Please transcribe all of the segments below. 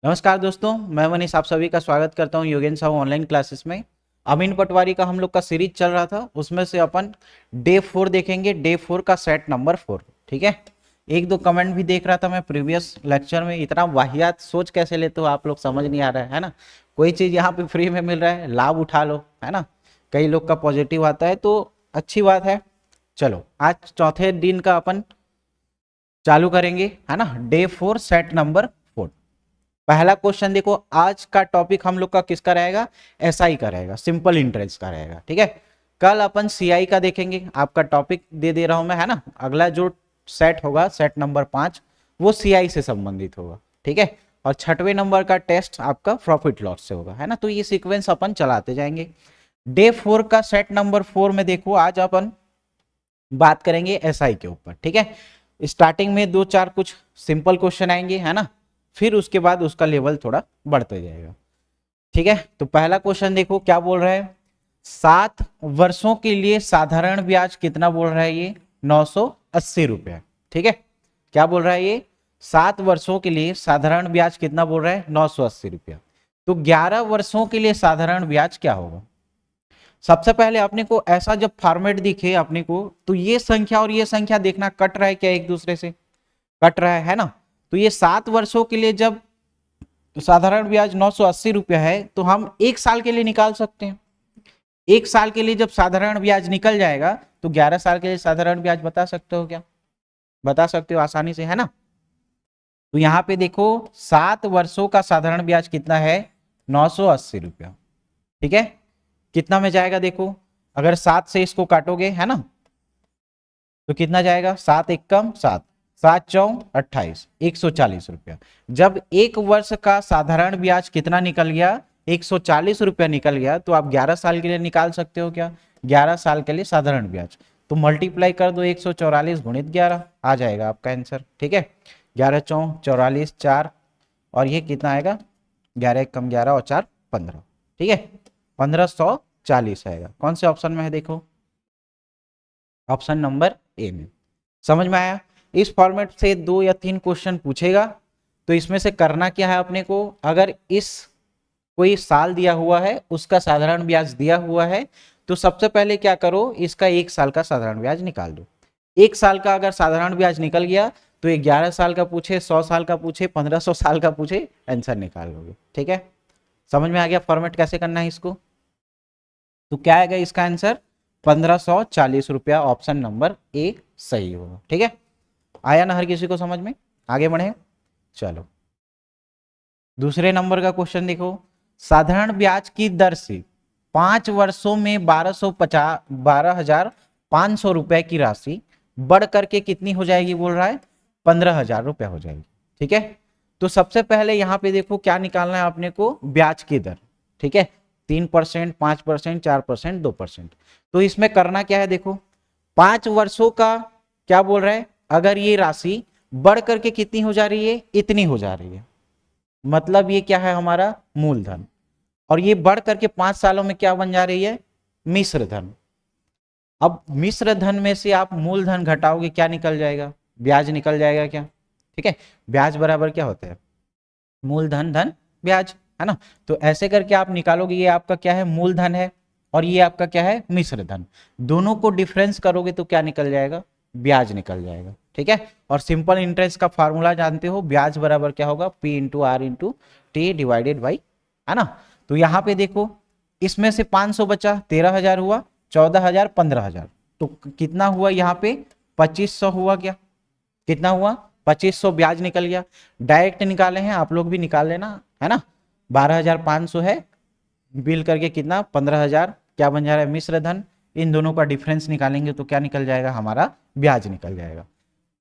नमस्कार दोस्तों, मैं मनीष आप सभी का स्वागत करता हूं योगेन साहू ऑनलाइन क्लासेस में। अमीन पटवारी का हम लोग का सीरीज चल रहा था, उसमें से अपन डे 4 देखेंगे। डे 4 का सेट नंबर 4। ठीक है। एक दो कमेंट भी देख रहा था मैं प्रीवियस लेक्चर में। इतना वाहियात सोच कैसे लेते हो आप लोग, समझ नहीं आ रहा है ना। कोई चीज़ यहाँ पे फ्री में मिल रहा है, लाभ उठा लो, है ना। कई लोग का पॉजिटिव आता है तो अच्छी बात है। चलो आज चौथे दिन का अपन चालू करेंगे, है ना। Day 4 set number 4। पहला क्वेश्चन देखो, आज का टॉपिक हम लोग का किसका रहेगा? एसआई का रहेगा, सिंपल इंटरेस्ट का रहेगा। ठीक है। कल अपन सीआई का देखेंगे। आपका टॉपिक दे दे रहा हूं मैं, है ना। अगला जो सेट होगा, सेट नंबर 5, वो सीआई से संबंधित होगा। ठीक है। और छठवें नंबर का टेस्ट आपका प्रॉफिट लॉस से होगा, है ना। तो ये सीक्वेंस अपन चलाते जाएंगे। डे 4 का सेट नंबर 4 में देखो, आज अपन बात करेंगे एसआई के ऊपर। ठीक है। स्टार्टिंग में दो चार कुछ सिंपल क्वेश्चन आएंगे, है ना। फिर उसके बाद उसका लेवल थोड़ा बढ़ते जाएगा। ठीक है। तो पहला क्वेश्चन देखो क्या बोल रहा है। 7 वर्षों के लिए साधारण ब्याज कितना बोल रहा है ये? 980 रुपया। ठीक है। क्या बोल रहा है ये? 7 वर्षों के लिए साधारण ब्याज कितना बोल रहा है? 980 रुपया। तो 11 वर्षों के लिए साधारण ब्याज क्या होगा? सबसे पहले अपने को ऐसा जब फॉर्मेट दिखे अपने को, तो ये संख्या और ये संख्या देखना कट रहा है क्या एक दूसरे से? कट रहा है ना। तो ये 7 वर्षों के लिए जब साधारण ब्याज 980 रुपया है, तो हम एक साल के लिए निकाल सकते हैं। एक साल के लिए जब साधारण ब्याज निकल जाएगा, तो 11 साल के लिए साधारण ब्याज बता सकते हो क्या? बता सकते हो आसानी से, है ना। तो यहां पे देखो 7 वर्षों का साधारण ब्याज कितना है? 980 रुपया। ठीक है। कितना में जाएगा देखो, अगर 7 से इसको काटोगे, है ना, तो कितना जाएगा? 7 एकम 7, 7 चौं 28, 140 रुपया। जब एक वर्ष का साधारण ब्याज कितना निकल गया? 140 रुपया निकल गया। तो आप 11 साल के लिए निकाल सकते हो क्या? 11 साल के लिए साधारण ब्याज। तो मल्टीप्लाई कर दो, 144 गुणित 11 आ जाएगा आपका आंसर। ठीक है। 11 चौं 44, 4, और ये कितना आएगा? 11 एकम 11 और 4 15। ठीक है। 1540 आएगा। कौन से ऑप्शन में है देखो? ऑप्शन नंबर ए में। समझ में आया? इस फॉर्मेट से 2 या 3 क्वेश्चन पूछेगा। तो इसमें से करना क्या है अपने को, अगर इस कोई साल दिया हुआ है, उसका साधारण ब्याज दिया हुआ है, तो सबसे पहले क्या करो, इसका एक साल का साधारण ब्याज निकाल दो। एक साल का अगर साधारण ब्याज निकल गया, तो ये 11 साल का पूछे, 100 साल का पूछे, 1500 साल का पूछे, आंसर निकाल लोगे। ठीक है। समझ में आ गया फॉर्मेट कैसे करना है इसको? तो क्या आएगा इसका आंसर? 1540 रुपया। ऑप्शन नंबर ए सही होगा। ठीक है। आया ना हर किसी को समझ में? आगे बढ़े। चलो दूसरे नंबर का क्वेश्चन देखो। साधारण ब्याज की दर से 5 वर्षों में 12,500 रुपए की राशि बढ़ करके कितनी हो जाएगी बोल रहा है? 15,000 रुपया हो जाएगी। ठीक है। तो सबसे पहले यहां पे देखो क्या निकालना है अपने को? ब्याज की दर। ठीक है। 3%, 5%, 4%, 2%। तो इसमें करना क्या है देखो, 5 वर्षों का क्या बोल रहा है, अगर ये राशि बढ़ करके कितनी हो जा रही है? इतनी हो जा रही है, मतलब ये क्या है हमारा? मूलधन। और ये बढ़ करके 5 सालों में क्या बन जा रही है? मिश्र धन। अब मिश्र धन में से आप मूलधन घटाओगे, क्या निकल जाएगा? ब्याज निकल जाएगा क्या? ठीक है। ब्याज बराबर क्या होता है? मूलधन धन ब्याज, है ना। तो ऐसे करके आप निकालोगे, ये आपका क्या है? मूलधन है। और ये आपका क्या है? मिश्र धन। दोनों को डिफरेंस करोगे तो क्या निकल जाएगा? ब्याज निकल जाएगा। ठीक है। और सिंपल इंटरेस्ट का फॉर्मूला जानते हो, ब्याज बराबर क्या होगा? P into R into T divided by, है ना। तो यहाँ पे देखो, इसमें से 500 बचा, 13,000 हुआ, 14,000, 15,000। तो कितना हुआ यहाँ पे? 2500 हुआ क्या? कितना हुआ? 2500 ब्याज निकल गया। डायरेक्ट निकाले हैं, आप लोग भी निकाल लेना, है ना। 12,500 है, बिल करके कितना? 15,000। क्या बन जा रहा है? मिश्र धन। इन दोनों का डिफरेंस निकालेंगे तो क्या निकल जाएगा? हमारा ब्याज निकल जाएगा।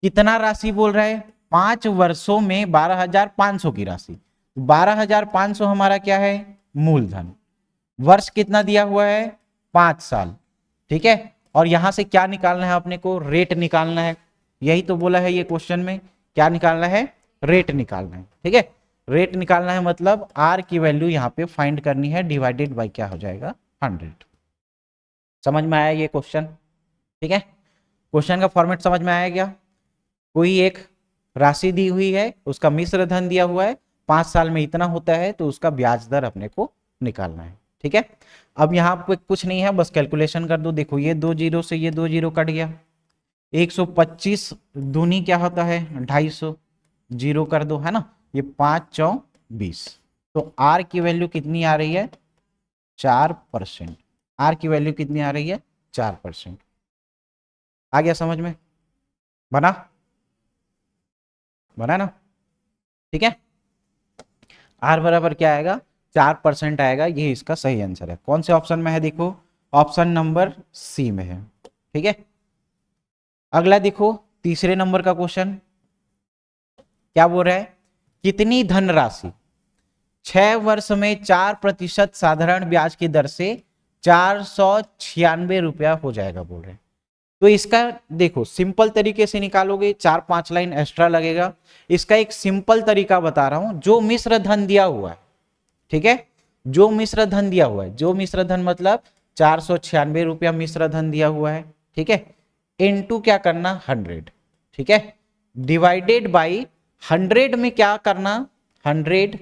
कितना राशि बोल रहा है? 5 वर्षों में 12,500 की राशि। 12,500 हमारा क्या है? मूलधन। वर्ष कितना दिया हुआ है? 5 साल। ठीक है। और यहां से क्या निकालना है अपने को? रेट निकालना है। यही तो बोला है ये क्वेश्चन में, क्या निकालना है? रेट निकालना है। ठीक है। रेट निकालना है मतलब आर की वैल्यू यहाँ पे फाइंड करनी है, डिवाइडेड बाई क्या हो जाएगा? 100। समझ में आया ये क्वेश्चन? ठीक है। क्वेश्चन का फॉर्मेट समझ में आया क्या? कोई एक राशि दी हुई है, उसका मिश्र धन दिया हुआ है, 5 साल में इतना होता है, तो उसका ब्याज दर अपने को निकालना है। ठीक है, अब यहाँ पे कुछ नहीं है, बस कैलकुलेशन कर दो। देखो ये 2 जीरो से ये 2 जीरो कट गया, 125 दूनी क्या होता है 250, जीरो कर दो, है ना, ये 5 चौ 20। तो आर की वैल्यू कितनी आ रही है 4%। आर की वैल्यू कितनी आ रही है 4%। आ गया समझ में, बना बना ना, ठीक है। आर बराबर क्या आएगा 4% आएगा, ये इसका सही आंसर है। कौन से ऑप्शन में है देखो, ऑप्शन नंबर सी में है। ठीक है, अगला देखो तीसरे नंबर का क्वेश्चन क्या बोल रहा है, कितनी धनराशि 6 वर्ष में 4% साधारण ब्याज की दर से 496 रुपया हो जाएगा बोल रहे हैं। तो इसका देखो सिंपल तरीके से निकालोगे, 4-5 लाइन एक्स्ट्रा लगेगा। इसका एक सिंपल तरीका बता रहा हूं, जो मिश्र धन दिया हुआ है, ठीक है, जो मिश्र धन दिया हुआ है, जो मिश्र धन मतलब 496 रुपया मिश्र धन दिया हुआ है, ठीक है, इनटू क्या करना 100, ठीक है, डिवाइडेड बाई 100 में क्या करना 100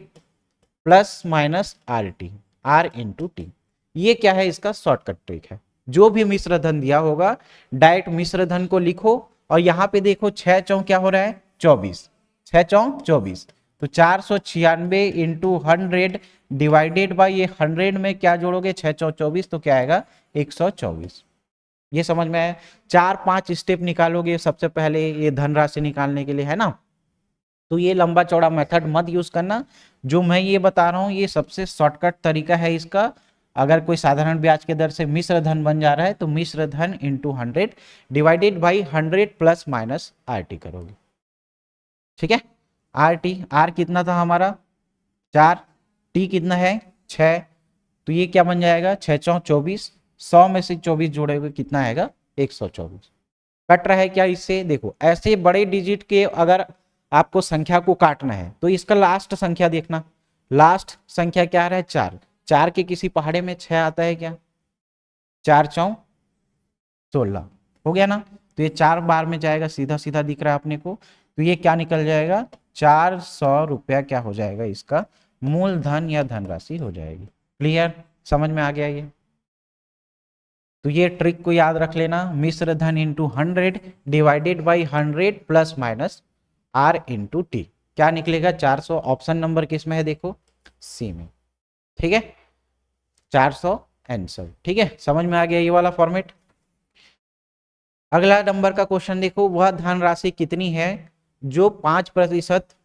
plus minus R T, R into T. ये क्या है इसका शॉर्टकट ट्रिक है। जो भी मिश्र धन दिया होगा डायरेक्ट मिश्र धन को लिखो, और यहां पे देखो 6 चौ क्या हो रहा है 24, 6 चौ 24, तो 496 इंटू 100 डिवाइडेड बाई ये 100 में क्या जोड़ोगे 6 चौ 24, तो क्या आएगा 124। ये समझ में आया। 4-5 स्टेप निकालोगे सबसे पहले ये धनराशि निकालने के लिए, है ना। तो ये लंबा चौड़ा मेथड मत यूज करना, जो मैं ये बता रहा हूं ये सबसे शॉर्टकट तरीका है इसका। अगर कोई साधारण ब्याज के दर से मिश्र धन बन जा रहा है तो मिश्र धन into 100 divided by 100 plus minus R T करोगे, ठीक है। आर टी, आर कितना था हमारा 4, टी कितना है 6, तो ये क्या बन जाएगा 6 चौ 24, 100 में से 24 जोड़ोगे कितना आएगा 124। कट रहा है क्या इससे, देखो ऐसे बड़े डिजिट के अगर आपको संख्या को काटना है तो इसका लास्ट संख्या देखना, लास्ट संख्या क्या आ रहा है 4, 4 के किसी पहाड़े में 6 आता है क्या, 4 चौ 16 हो गया ना। तो ये 4 बार में जाएगा, सीधा सीधा दिख रहा है अपने को, तो ये क्या निकल जाएगा 400 रुपया क्या हो जाएगा इसका मूलधन या धनराशि हो जाएगी। क्लियर, समझ में आ गया ये। तो ये ट्रिक को याद रख लेना, मिश्र धन into 100 divided by 100 plus minus R into T, क्या निकलेगा 400। ऑप्शन नंबर किस में है देखो सी में, ठीक है, 400 आंसर। ठीक है, समझ में आ गया ये वाला फॉर्मेट। अगला नंबर का क्वेश्चन देखो, वह धनराशि कितनी है जो 5%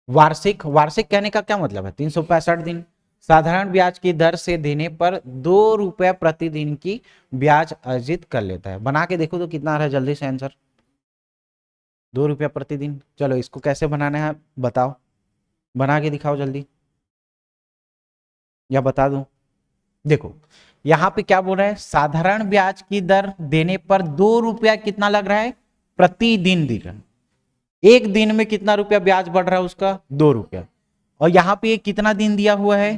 वार्षिक, वार्षिक कहने का क्या मतलब है 365 दिन साधारण ब्याज की दर से देने पर 2 रुपया प्रतिदिन की ब्याज अर्जित कर लेता है। बना के देखो तो कितना आ रहा है जल्दी से आंसर, 2 रुपया प्रतिदिन। चलो इसको कैसे बनाना है बताओ, बना के दिखाओ जल्दी, या बता दूं। देखो यहां पे क्या बोल रहा है, साधारण ब्याज की दर देने पर 2 रुपया कितना लग रहा है प्रतिदिन दिख रहा है, एक दिन में कितना रुपया ब्याज बढ़ रहा है उसका 2 रुपया। और यहां पे कितना दिन दिया हुआ है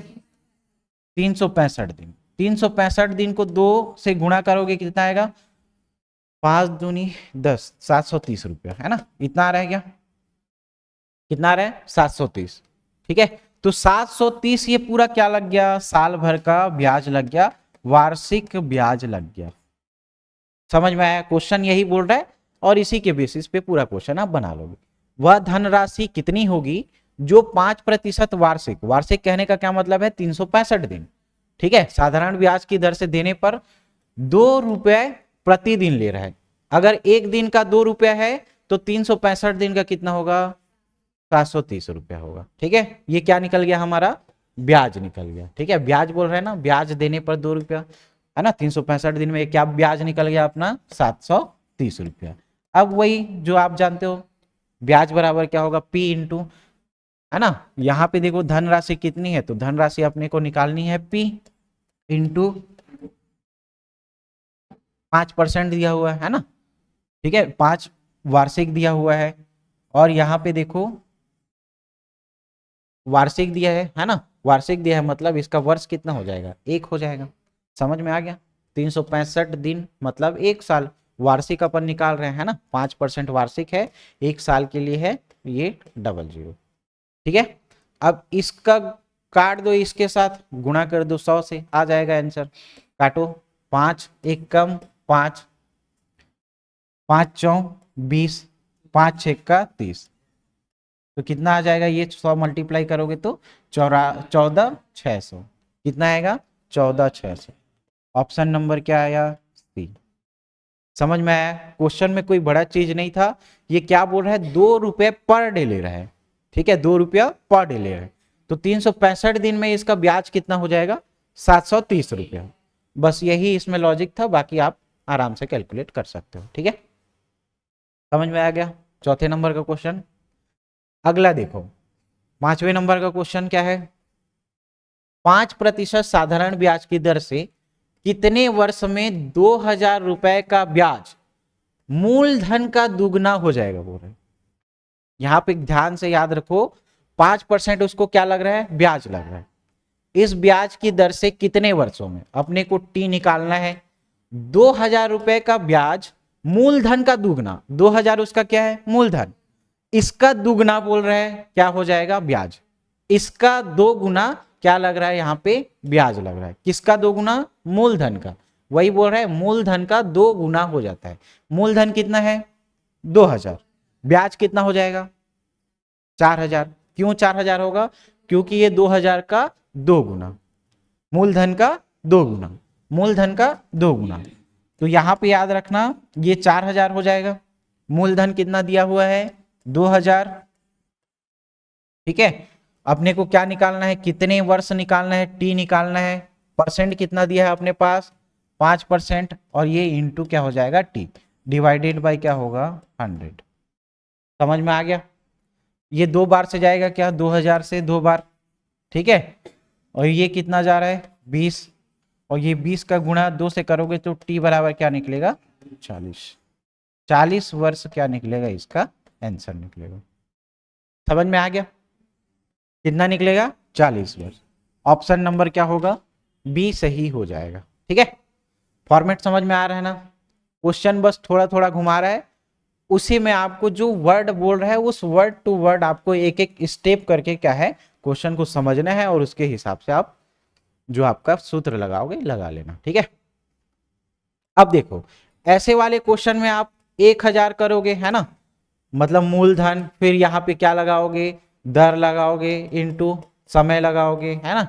365 दिन, 365 दिन को 2 से गुणा करोगे कितना आएगा 5 दूनी 10, 730 रुपया, है ना। इतना आ रहा है क्या, कितना आ रहा है 730, ठीक है। तो 730 ये पूरा क्या लग गया साल भर का ब्याज लग गया, वार्षिक ब्याज लग गया। समझ में आया, क्वेश्चन यही बोल रहा है और इसी के बेसिस पे पूरा क्वेश्चन आप बना लोगे। वह धनराशि कितनी होगी जो 5% वार्षिक, वार्षिक कहने का क्या मतलब है 365 दिन, ठीक है, साधारण ब्याज की दर से देने पर 2 रुपए प्रतिदिन ले रहा है। अगर एक दिन का 2 रुपया है तो 365 दिन का कितना होगा 730 रुपया होगा, ठीक है। ये क्या निकल गया हमारा ब्याज निकल गया, ठीक है। ब्याज बोल रहे हैं ना, ब्याज देने पर 2 रुपया, है ना, 365 दिन में क्या ब्याज निकल गया अपना 730 रुपया। अब वही जो आप जानते हो ब्याज बराबर क्या होगा P इंटू, है ना, यहां पे देखो धनराशि कितनी है तो धनराशि अपने को निकालनी है P इंटू 5% दिया हुआ है ना, ठीक है, 5 वार्षिक दिया हुआ है, और यहां पे देखो वार्षिक दिया है ना, वार्षिक दिया है मतलब इसका वर्ष कितना हो जाएगा 1 हो जाएगा। समझ में आ गया, 365 दिन मतलब 1 साल, वार्षिक अपन निकाल रहे हैं ना, 5% वार्षिक है, 1 साल के लिए है ये डबल जीरो। ठीक है, अब इसका काट दो, इसके साथ गुणा कर दो 100 से, आ जाएगा आंसर। काटो, 5 एक कम 5, 5 चौ 20, 5 6 का 30, तो कितना आ जाएगा, ये 100 मल्टीप्लाई करोगे तो 14,600, कितना आएगा 14,600। ऑप्शन नंबर क्या आया, सी। समझ में आया, क्वेश्चन में कोई बड़ा चीज नहीं था। ये क्या बोल रहा है, 2 रुपए पर डे ले रहा है। ठीक है, 2 रुपया पर डे ले रहा है, तो 365 दिन में इसका ब्याज कितना हो जाएगा, 730 रुपया। बस यही इसमें लॉजिक था, बाकी आप आराम से कैलकुलेट कर सकते हो। ठीक है, समझ में आ गया चौथे नंबर का क्वेश्चन। अगला देखो, 5वें नंबर का क्वेश्चन क्या है, 5% साधारण ब्याज की दर से कितने वर्ष में 2,000 रुपए का ब्याज मूलधन का दुगना हो जाएगा, बोल रहे। यहां पे ध्यान से याद रखो, 5% उसको क्या लग रहा है, ब्याज लग रहा है। इस ब्याज की दर से कितने वर्षों में, अपने को टी निकालना है। 2,000 रुपए का ब्याज मूलधन का दुगना, 2,000 उसका क्या है, मूलधन, इसका दुगना बोल रहा है, क्या हो जाएगा, ब्याज। इसका 2 गुना क्या लग रहा है, यहां पे ब्याज लग रहा है। किसका 2 गुना, मूलधन का। वही बोल रहा है, मूलधन का 2 गुना हो जाता है। मूलधन कितना है, 2,000, ब्याज कितना हो जाएगा, 4,000। क्यों 4,000 होगा, क्योंकि ये 2,000 का 2 गुना, मूलधन का 2 गुना, मूलधन का 2 गुना। तो यहां पे याद रखना, ये 4,000 हो जाएगा। मूलधन कितना दिया हुआ है, 2,000। ठीक है, अपने को क्या निकालना है, कितने वर्ष निकालना है, टी निकालना है। परसेंट कितना दिया है अपने पास, 5%, और ये इंटू क्या हो जाएगा, टी, डिवाइडेड बाय क्या होगा, 100। समझ में आ गया, ये 2 बार से जाएगा क्या, 2,000 से 2 बार। ठीक है, और ये कितना जा रहा है, 20, और ये 20 का गुणा 2 से करोगे तो टी बराबर क्या निकलेगा, 40। 40 वर्ष क्या निकलेगा, इसका आंसर निकलेगा। समझ में आ गया, कितना निकलेगा, 40 वर्ष। ऑप्शन नंबर क्या होगा, बी सही हो जाएगा। ठीक है, फॉर्मेट समझ में आ रहा है ना, क्वेश्चन बस थोड़ा थोड़ा घुमा रहा है, उसी में आपको जो वर्ड बोल रहा है उस वर्ड टू वर्ड आपको एक एक स्टेप करके क्या है, क्वेश्चन को समझना है, और उसके हिसाब से आप जो आपका सूत्र लगाओगे लगा लेना। ठीक है, अब देखो, ऐसे वाले क्वेश्चन में आप 1,000 करोगे, है ना, मतलब मूलधन, फिर यहाँ पे क्या लगाओगे, दर लगाओगे, इनटू समय लगाओगे, है ना,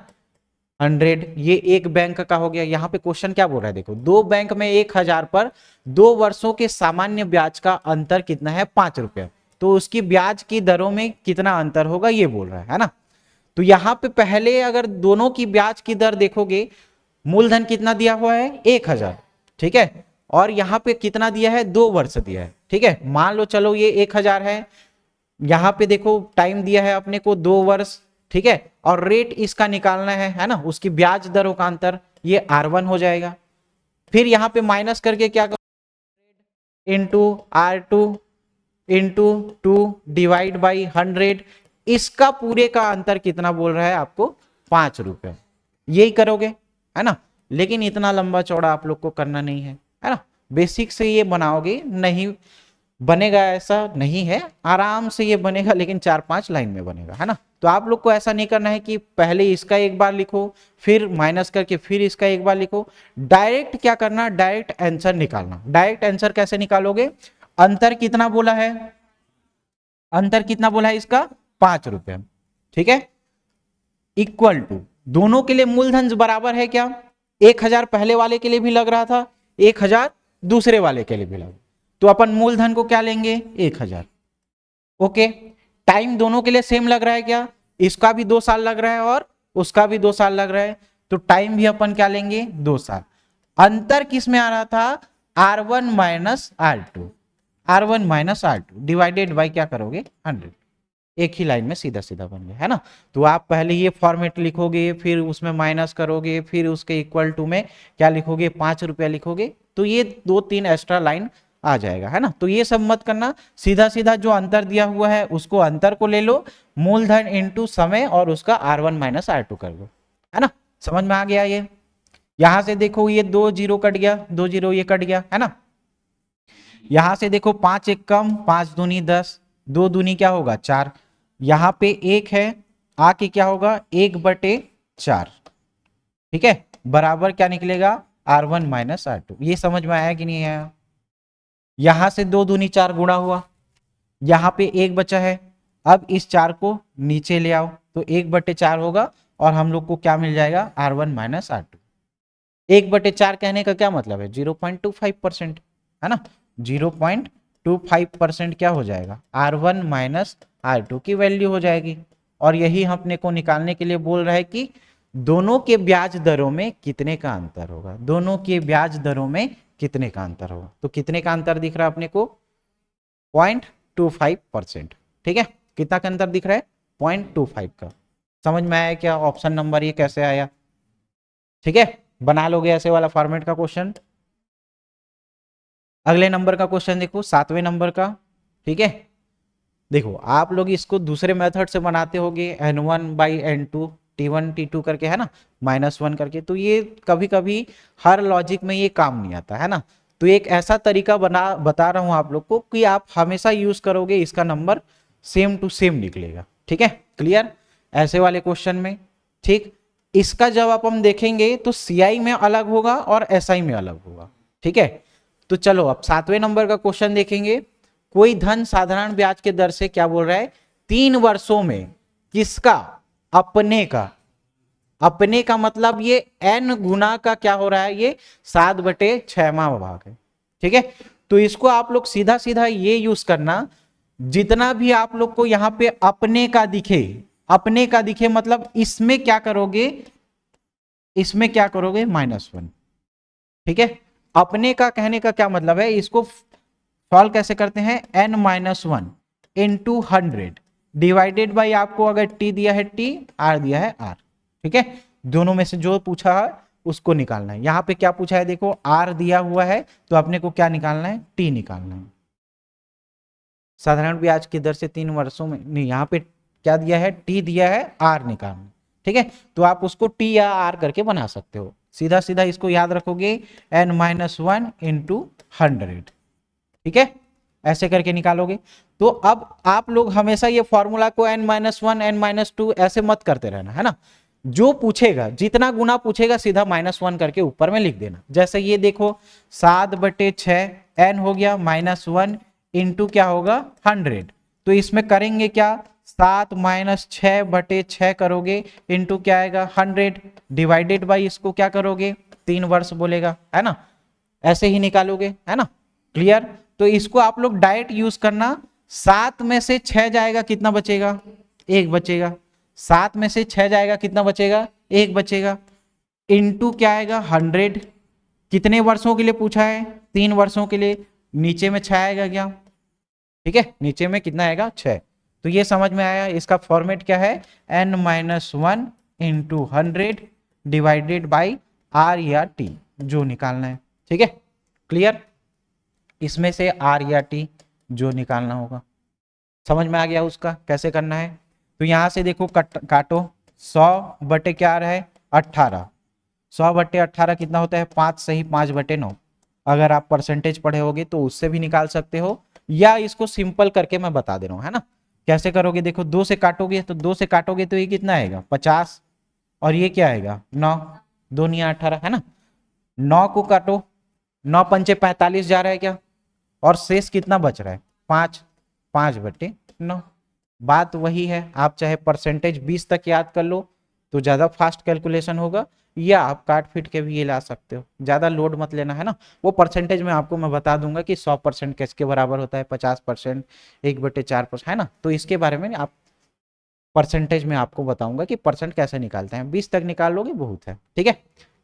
100। ये एक बैंक का हो गया। यहाँ पे क्वेश्चन क्या बोल रहा है, देखो, 2 बैंक में 1,000 पर 2 वर्षों के सामान्य ब्याज का अंतर कितना है, 5 रुपया, तो उसकी ब्याज की दरों में कितना अंतर होगा, ये बोल रहा है ना। तो यहाँ पे पहले अगर दोनों की ब्याज की दर देखोगे, मूलधन कितना दिया हुआ है, 1,000। ठीक है, और यहाँ पे कितना दिया है, 2 वर्ष दिया है। ठीक है, मान लो चलो ये 1,000 है, यहाँ पे देखो टाइम दिया है अपने को 2 वर्ष। ठीक है, और रेट इसका निकालना है ना, उसकी ब्याज दरों का अंतर, ये R1 हो जाएगा। फिर यहाँ पे माइनस करके क्या करो, into R2 into 2 divide by 100, इसका पूरे का अंतर कितना बोल रहा है आपको, 5 रुपए। यही करोगे, है ना, लेकिन इतना लंबा चौड़ा आप लोग को करना नहीं है ना, बेसिक से ये बनाओगे, नहीं बनेगा ऐसा नहीं है, आराम से ये बनेगा, लेकिन 4-5 लाइन में बनेगा, है ना। तो आप लोग को ऐसा नहीं करना है कि पहले इसका एक बार लिखो, फिर माइनस करके फिर इसका एक बार लिखो। डायरेक्ट क्या करना, डायरेक्ट आंसर निकालना। डायरेक्ट आंसर कैसे निकालोगे, अंतर कितना बोला है, अंतर कितना बोला है इसका, 5 रुपए। ठीक है, इक्वल टू, दोनों के लिए मूलधन बराबर है क्या, 1,000 पहले वाले के लिए भी लग रहा था, 1,000 दूसरे वाले के लिए भी लगा, तो अपन मूलधन को क्या लेंगे, 1,000। ओके, टाइम दोनों के लिए सेम लग रहा है क्या, इसका भी 2 साल लग रहा है और उसका भी 2 साल लग रहा है, तो टाइम भी अपन क्या लेंगे, 2 साल। अंतर किस में आ रहा था, R1 minus R2, R1 minus R2 divided by क्या करोगे, 100। एक ही लाइन में सीधा सीधा बन गया, है ना। तो आप पहले ये फॉर्मेट लिखोगे, फिर उसमें माइनस करोगे, फिर उसके इक्वल टू में क्या लिखोगे, 5 रुपया लिखोगे, तो ये 2-3 एक्स्ट्रा लाइन आ जाएगा, है ना। तो ये सब मत करना, सीधा सीधा जो अंतर दिया हुआ है उसको अंतर को ले लो, मूलधन इंटू समय और उसका R1 माइनस R2 कर लो, है ना। समझ में आ गया ये, यहां से देखो ये 2 जीरो कट गया, 2 जीरो ये कट गया, है ना। यहां से देखो 5 एक कम, 5 दूनी 10, 2 दूनी क्या होगा 4, यहाँ पे 1 है, आके क्या होगा 1/4, ठीक है, बराबर क्या निकलेगा R1 माइनस R2। ये समझ में आया कि नहीं आया? यहां से 2 दूनी 4 गुणा हुआ, यहां पे 1 बचा है, अब इस 4 को नीचे ले आओ तो 1/4 होगा और हम लोग को क्या मिल जाएगा R1 माइनस R2। 1/4 कहने का क्या मतलब है 0.25% है ना, 0.25% क्या हो जाएगा R1 माइनस R2 की वैल्यू हो जाएगी। और यही हम अपने को निकालने के लिए बोल रहा है कि दोनों के ब्याज दरों में कितने का अंतर होगा, दोनों के ब्याज दरों में कितने का अंतर होगा। तो कितने का अंतर दिख रहा है अपने को 0.25%, ठीक है, कितना का अंतर दिख रहा है 0.25 का। समझ में आया क्या ऑप्शन नंबर ये कैसे आया? ठीक है, बना लोगे ऐसे वाला फॉर्मेट का क्वेश्चन। अगले नंबर का क्वेश्चन देखो 7वें नंबर का, ठीक है। देखो आप लोग इसको दूसरे मेथड से बनाते होगे n1/n2 t1 t2 करके, है ना, -1 करके। तो ये कभी कभी हर लॉजिक में ये काम नहीं आता है ना, तो एक ऐसा तरीका बता रहा हूं आप लोग को कि आप हमेशा यूज करोगे, इसका नंबर सेम टू सेम निकलेगा। ठीक है, क्लियर ऐसे वाले क्वेश्चन में। ठीक, इसका जवाब हम देखेंगे तो CI में अलग होगा और SI में अलग होगा। ठीक है, तो चलो अब 7वें नंबर का क्वेश्चन देखेंगे। कोई धन साधारण ब्याज के दर से क्या बोल रहा है 3 वर्षों में किसका अपने का मतलब ये n गुना का क्या हो रहा है, ये 7/6वां भाग है। ठीक है, तो इसको आप लोग सीधा सीधा ये यूज करना, जितना भी आप लोग को यहां पे अपने का दिखे मतलब इसमें क्या करोगे -1। ठीक है, अपने का कहने का क्या मतलब है, इसको सॉल्व कैसे करते हैं n-1 इंटू 100 डिवाइडेड बाई, आपको अगर t दिया है t, r दिया है r। ठीक है, दोनों में से जो पूछा है उसको निकालना है। यहां पे क्या पूछा है देखो r दिया हुआ है तो अपने को क्या निकालना है t निकालना है। साधारण ब्याज की दर से 3 वर्षों में नहीं, यहाँ पे क्या दिया है t दिया है, r निकालना। ठीक है, तो आप उसको t या r करके बना सकते हो, सीधा सीधा इसको याद रखोगे n-1 इंटू 100। ठीक है, ऐसे करके निकालोगे। तो अब आप लोग हमेशा ये फॉर्मूला को n-1 n-2 ऐसे मत करते रहना, है ना, जो पूछेगा जितना गुना पूछेगा सीधा -1 करके ऊपर में लिख देना। जैसे ये देखो 7/6 n हो गया -1 इंटू क्या होगा 100, तो इसमें करेंगे क्या 7 - 6/6 करोगे इंटू क्या आएगा 100 डिवाइडेड बाई इसको क्या करोगे 3 वर्ष बोलेगा, है ना, ऐसे ही निकालोगे, है ना, क्लियर। तो इसको आप लोग डायरेक्ट यूज करना, 7 में से 6 जाएगा कितना बचेगा 1 बचेगा, 7 में से 6 जाएगा कितना बचेगा 1 बचेगा, इनटू क्या आएगा 100। कितने वर्षों के लिए पूछा है 3 वर्षों के लिए, नीचे में 6 आएगा क्या, ठीक है, नीचे में कितना आएगा 6। तो ये समझ में आया, इसका फॉर्मेट क्या है n-1 into 100 divided by r या t जो निकालना है। ठीक है, क्लियर, इसमें से r या t जो निकालना होगा। समझ में आ गया उसका कैसे करना है। तो यहां से देखो काटो 100 बटे क्या आ रहा है 18, 100/18 कितना होता है 5 सही 5/9। अगर आप परसेंटेज पढ़े होगे तो उससे भी निकाल सकते हो, या इसको सिंपल करके मैं बता दे रहा हूं, है ना, कैसे करोगे देखो 2 से काटोगे तो ये कितना आएगा 50, और ये क्या आएगा 9, 2 × 18, है ना, 9 को काटो, 9 पंचे 45 जा रहा है क्या, और शेष कितना बच रहा है 5, 5/9। बात वही है, आप चाहे परसेंटेज 20 तक याद कर लो तो ज्यादा फास्ट कैलकुलेशन होगा, या आप काट पीट के भी ये ला सकते हो, ज्यादा लोड मत लेना, है ना। वो परसेंटेज में आपको मैं बता दूंगा कि 100% किसके बराबर होता है, 50%, 1/4%, है ना, तो इसके बारे में आप परसेंटेज में आपको बताऊंगा कि परसेंट कैसे निकालते हैं। 20 तक निकाल लोगे बहुत है। ठीक है,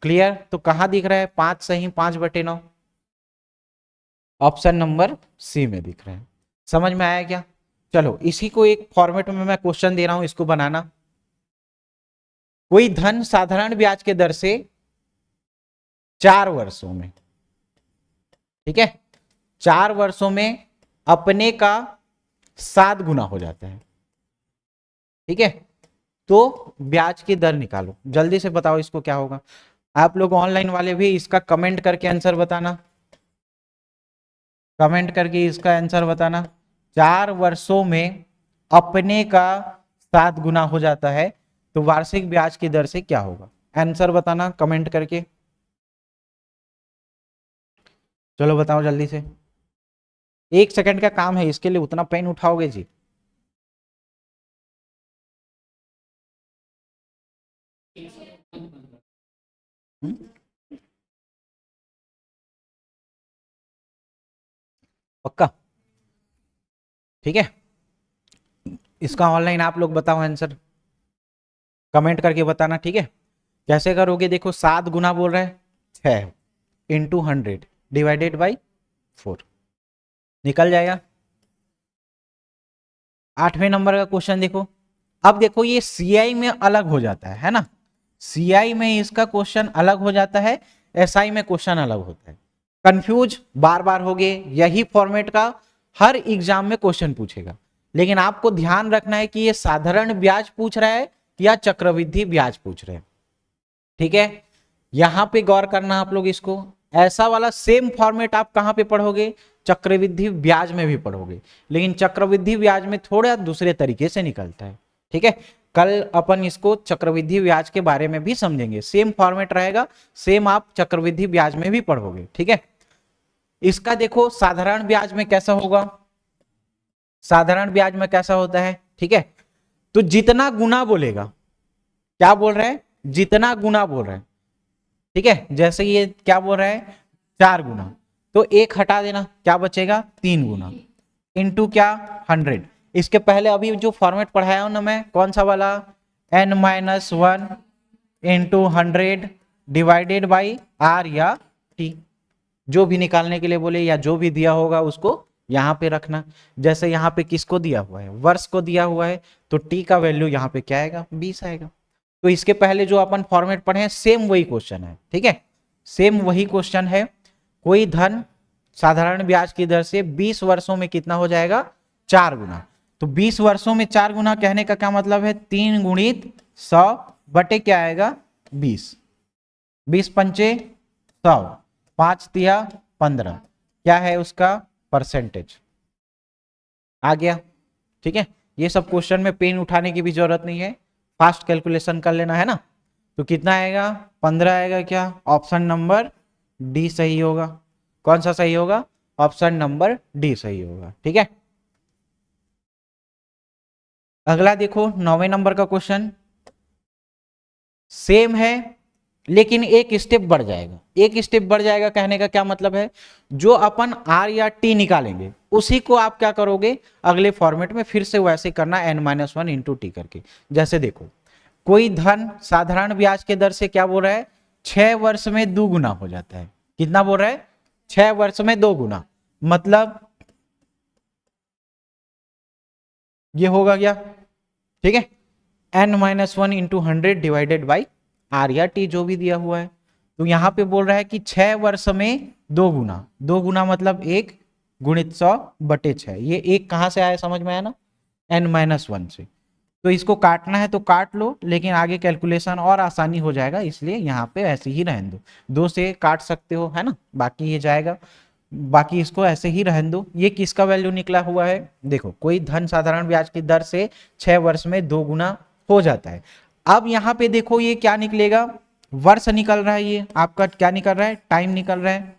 क्लियर। तो कहाँ दिख रहा है 5 सही 5/9, ऑप्शन नंबर सी में दिख रहे हैं। समझ में आया क्या? चलो इसी को एक फॉर्मेट में मैं क्वेश्चन दे रहा हूं, इसको बनाना। कोई धन साधारण ब्याज के दर से 4 वर्षों में, ठीक है, 4 वर्षों में अपने का 7 गुना हो जाता है। ठीक है, तो ब्याज की दर निकालो, जल्दी से बताओ इसको क्या होगा। आप लोग ऑनलाइन वाले भी इसका कमेंट करके आंसर बताना, कमेंट करके इसका आंसर बताना। 4 वर्षों में अपने का 7 गुना हो जाता है तो वार्षिक ब्याज की दर से क्या होगा? आंसर बताना कमेंट करके, चलो बताओ जल्दी से। 1 सेकंड का काम है, इसके लिए उतना पेन उठाओगे जी? हम्म? पक्का? ठीक है, इसका ऑनलाइन आप लोग बताओ आंसर, कमेंट करके बताना, ठीक है? कैसे करोगे? देखो 7 गुना बोल रहे हैं, 6 इंटू 100 डिवाइडेड बाई 4, निकल जाएगा। 8वें नंबर का क्वेश्चन देखो। अब देखो ये सीआई में अलग हो जाता है ना, सीआई में इसका क्वेश्चन अलग हो जाता है, एसआई में क्वेश्चन अलग होता है। कंफ्यूज बार बार हो गए, यही फॉर्मेट का हर एग्जाम में क्वेश्चन पूछेगा, लेकिन आपको ध्यान रखना है कि ये साधारण ब्याज पूछ रहा है या चक्रवृद्धि ब्याज पूछ रहे हैं, ठीक है? यहां पे गौर करना आप लोग इसको। ऐसा वाला सेम फॉर्मेट आप कहां पे पढ़ोगे? चक्रवृद्धि ब्याज में भी पढ़ोगे, लेकिन चक्रवृद्धि ब्याज में थोड़ा दूसरे तरीके से निकलता है, ठीक है? कल अपन इसको चक्रवृद्धि ब्याज के बारे में भी समझेंगे, सेम फॉर्मेट रहेगा, सेम आप चक्रवृद्धि ब्याज में भी पढ़ोगे, ठीक है? इसका देखो साधारण ब्याज में कैसा होगा, साधारण ब्याज में कैसा होता है, ठीक है? तो जितना गुना बोलेगा, क्या बोल रहे हैं? जितना गुना बोल रहे हैं, ठीक है? जैसे ये क्या बोल रहा है? 4 गुना, तो 1 हटा देना, क्या बचेगा? 3 गुना इंटू क्या? 100। इसके पहले अभी जो फॉर्मेट पढ़ाया हूं ना मैं, कौन सा वाला? n-1 into 100 divided by R या टी, जो भी निकालने के लिए बोले या जो भी दिया होगा उसको यहां पे रखना। जैसे यहां पे किसको दिया हुआ है? वर्ष को दिया हुआ है, तो टी का वैल्यू यहां पे क्या आएगा? 20 आएगा। तो इसके पहले जो अपन फॉर्मेट पढ़े हैं सेम वही क्वेश्चन है, ठीक है? सेम वही क्वेश्चन है। कोई धन साधारण ब्याज की दर से 20 वर्षों में कितना हो जाएगा? 4 गुना। तो 20 वर्षों में 4 गुना कहने का क्या मतलब है? 3 गुणित 100 बटे क्या आएगा? 20, 20 पंचे 100, 5 तिया 15, क्या है उसका? परसेंटेज आ गया, ठीक है? ये सब क्वेश्चन में पेन उठाने की भी जरूरत नहीं है, फास्ट कैलकुलेशन कर लेना है ना। तो कितना आएगा? 15 आएगा। क्या? ऑप्शन नंबर डी सही होगा। कौन सा सही होगा? ऑप्शन नंबर डी सही होगा, ठीक है? अगला देखो 9वें नंबर का क्वेश्चन, सेम है लेकिन एक स्टेप बढ़ जाएगा। एक स्टेप बढ़ जाएगा कहने का क्या मतलब है? जो अपन आर या टी निकालेंगे उसी को आप क्या करोगे? अगले फॉर्मेट में फिर से वैसे करना, n-1 इंटू टी करके। जैसे देखो कोई धन साधारण ब्याज के दर से क्या बोल रहा है? 6 वर्ष में 2 गुना हो जाता है। कितना बोल रहा है? 6 वर्ष में 2 गुना, मतलब ये होगा क्या? ठीक है, n-1 into 100 divided by R या टी जो भी दिया हुआ है। तो यहां पे बोल रहा है कि 6 वर्ष में 2 गुना, 2 गुना मतलब 1 गुणित 100 बटे 6। ये 1 कहां से आया? समझ में आया ना? n-1 से। तो इसको काटना है तो काट लो, लेकिन आगे कैलकुलेशन और आसानी हो जाएगा, इसलिए यहाँ पे ऐसे ही रहने दो। 2 से काट सकते हो, है ना? बाकी ये जाएगा, बाकी इसको ऐसे ही रहने दो। ये किसका वैल्यू निकला हुआ है? देखो कोई धन साधारण ब्याज की दर से 6 वर्ष में 2 गुना हो जाता है। अब यहाँ पे देखो ये क्या निकलेगा? वर्ष निकल रहा है, ये आपका क्या निकल रहा है? टाइम निकल रहा है।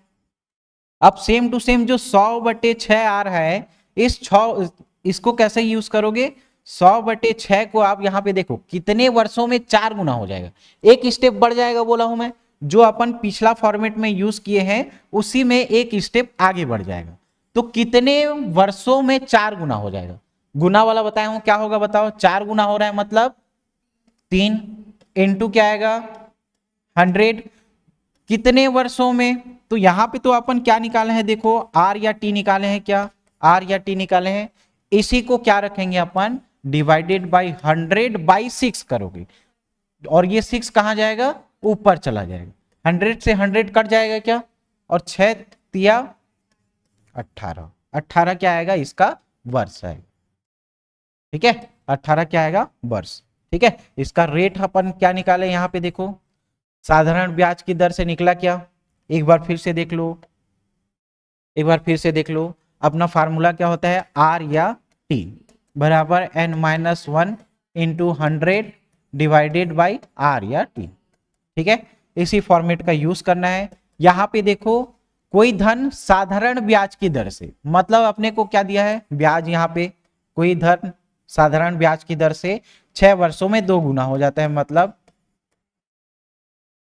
अब सेम टू सेम जो 100 बटे 6 आ रहा है, इस 6 इसको कैसे यूज करोगे? 100 बटे 6 को आप यहाँ पे देखो कितने वर्षों में 4 गुना हो जाएगा। एक स्टेप बढ़ जाएगा बोला हूं मैं, जो अपन पिछला फॉर्मेट में यूज किए हैं उसी में एक स्टेप आगे बढ़ जाएगा। तो कितने वर्षों में 4 गुना हो जाएगा? गुना वाला बताया हूं, क्या होगा बताओ? 4 गुना हो रहा है मतलब 3 इंटू क्या आएगा? 100। कितने वर्षों में? तो यहां पे तो अपन क्या निकाले हैं? देखो आर या टी निकाले हैं। क्या? आर या टी निकाले हैं। इसी को क्या रखेंगे अपन? डिवाइडेड बाई 100 बाई 6 करोगे, और ये 6 कहां जाएगा? ऊपर चला जाएगा। 100 से 100 कट जाएगा क्या? और 6 तिया 18, 18 क्या आएगा? इसका वर्ष आएगा, ठीक है? 18 क्या आएगा? वर्ष, ठीक है? इसका रेट अपन क्या निकाले? यहां पे देखो साधारण ब्याज की दर से निकला क्या? एक बार फिर से देख लो, एक बार फिर से देख लो। अपना फार्मूला क्या होता है, आर या टी बराबर n-1 into 100 divided by R या टी। ठीक है, इसी फॉर्मेट का यूज करना है। यहां पे देखो कोई धन साधारण ब्याज की दर से, मतलब अपने को क्या दिया है, ब्याज, यहाँ पे कोई धन साधारण ब्याज की दर से 6 वर्षों में 2 गुना हो जाता है, मतलब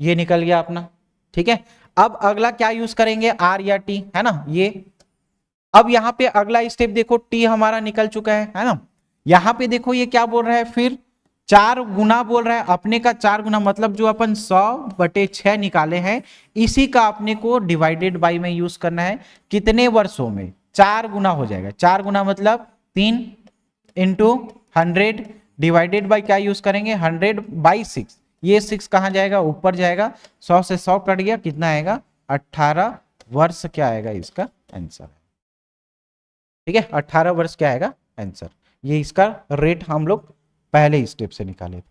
ये निकल गया अपना। ठीक है, अब अगला क्या यूज करेंगे, आर या टी, है ना ये। अब यहां पे अगला स्टेप देखो, टी हमारा निकल चुका है ना। यहां पे देखो ये क्या बोल रहा है, फिर 4 गुना बोल रहा है, अपने का 4 गुना, मतलब जो अपन 100/6 निकाले हैं इसी का अपने को डिवाइडेड बाई में यूज करना है। कितने वर्षों में, 4 गुना हो जाएगा, 4 गुना मतलब 3 इंटू 100 डिवाइडेड बाई क्या यूज करेंगे, 100/6। ये 6 कहां जाएगा, ऊपर जाएगा, 100 से 100 कट गया, कितना आएगा, 18 वर्ष क्या आएगा इसका आंसर। ठीक है, 18 वर्ष क्या आएगा आंसर। ये इसका रेट हम लोग पहले स्टेप से निकाले थे।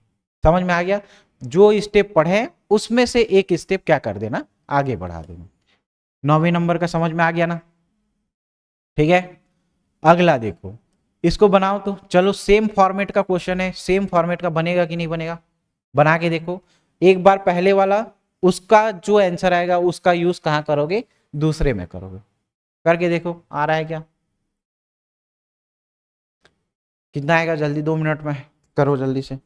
समझ में आ गया, जो स्टेप पढ़े उसमें से एक स्टेप क्या कर देना, आगे बढ़ा देना। 9वें नंबर का समझ में आ गया ना। ठीक है, अगला देखो, इसको बनाओ तो चलो, सेम फॉर्मेट का क्वेश्चन है, सेम फॉर्मेट का बनेगा कि नहीं बनेगा, बना के देखो। एक बार पहले वाला, उसका जो आंसर आएगा उसका यूज कहां करोगे, दूसरे में करोगे। करके देखो आ रहा है क्या, कितना आएगा, जल्दी 2 मिनट में करो जल्दी से।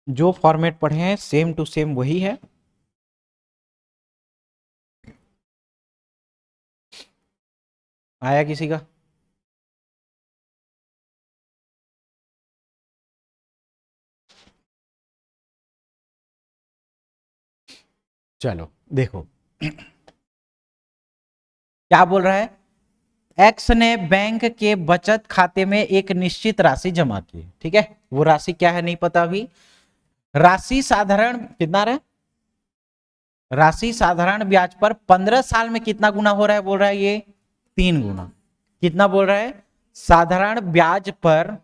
जो फॉर्मेट पढ़े हैं सेम टू सेम वही है। आया किसी का, चलो देखो क्या बोल रहा है, एक्स ने बैंक के बचत खाते में एक निश्चित राशि जमा की। ठीक है, वो राशि क्या है नहीं पता अभी। राशि साधारण कितना रहा, राशि साधारण ब्याज पर 15 साल में कितना गुना हो रहा है, बोल रहा है ये 3 गुना। कितना बोल रहा है, साधारण ब्याज पर,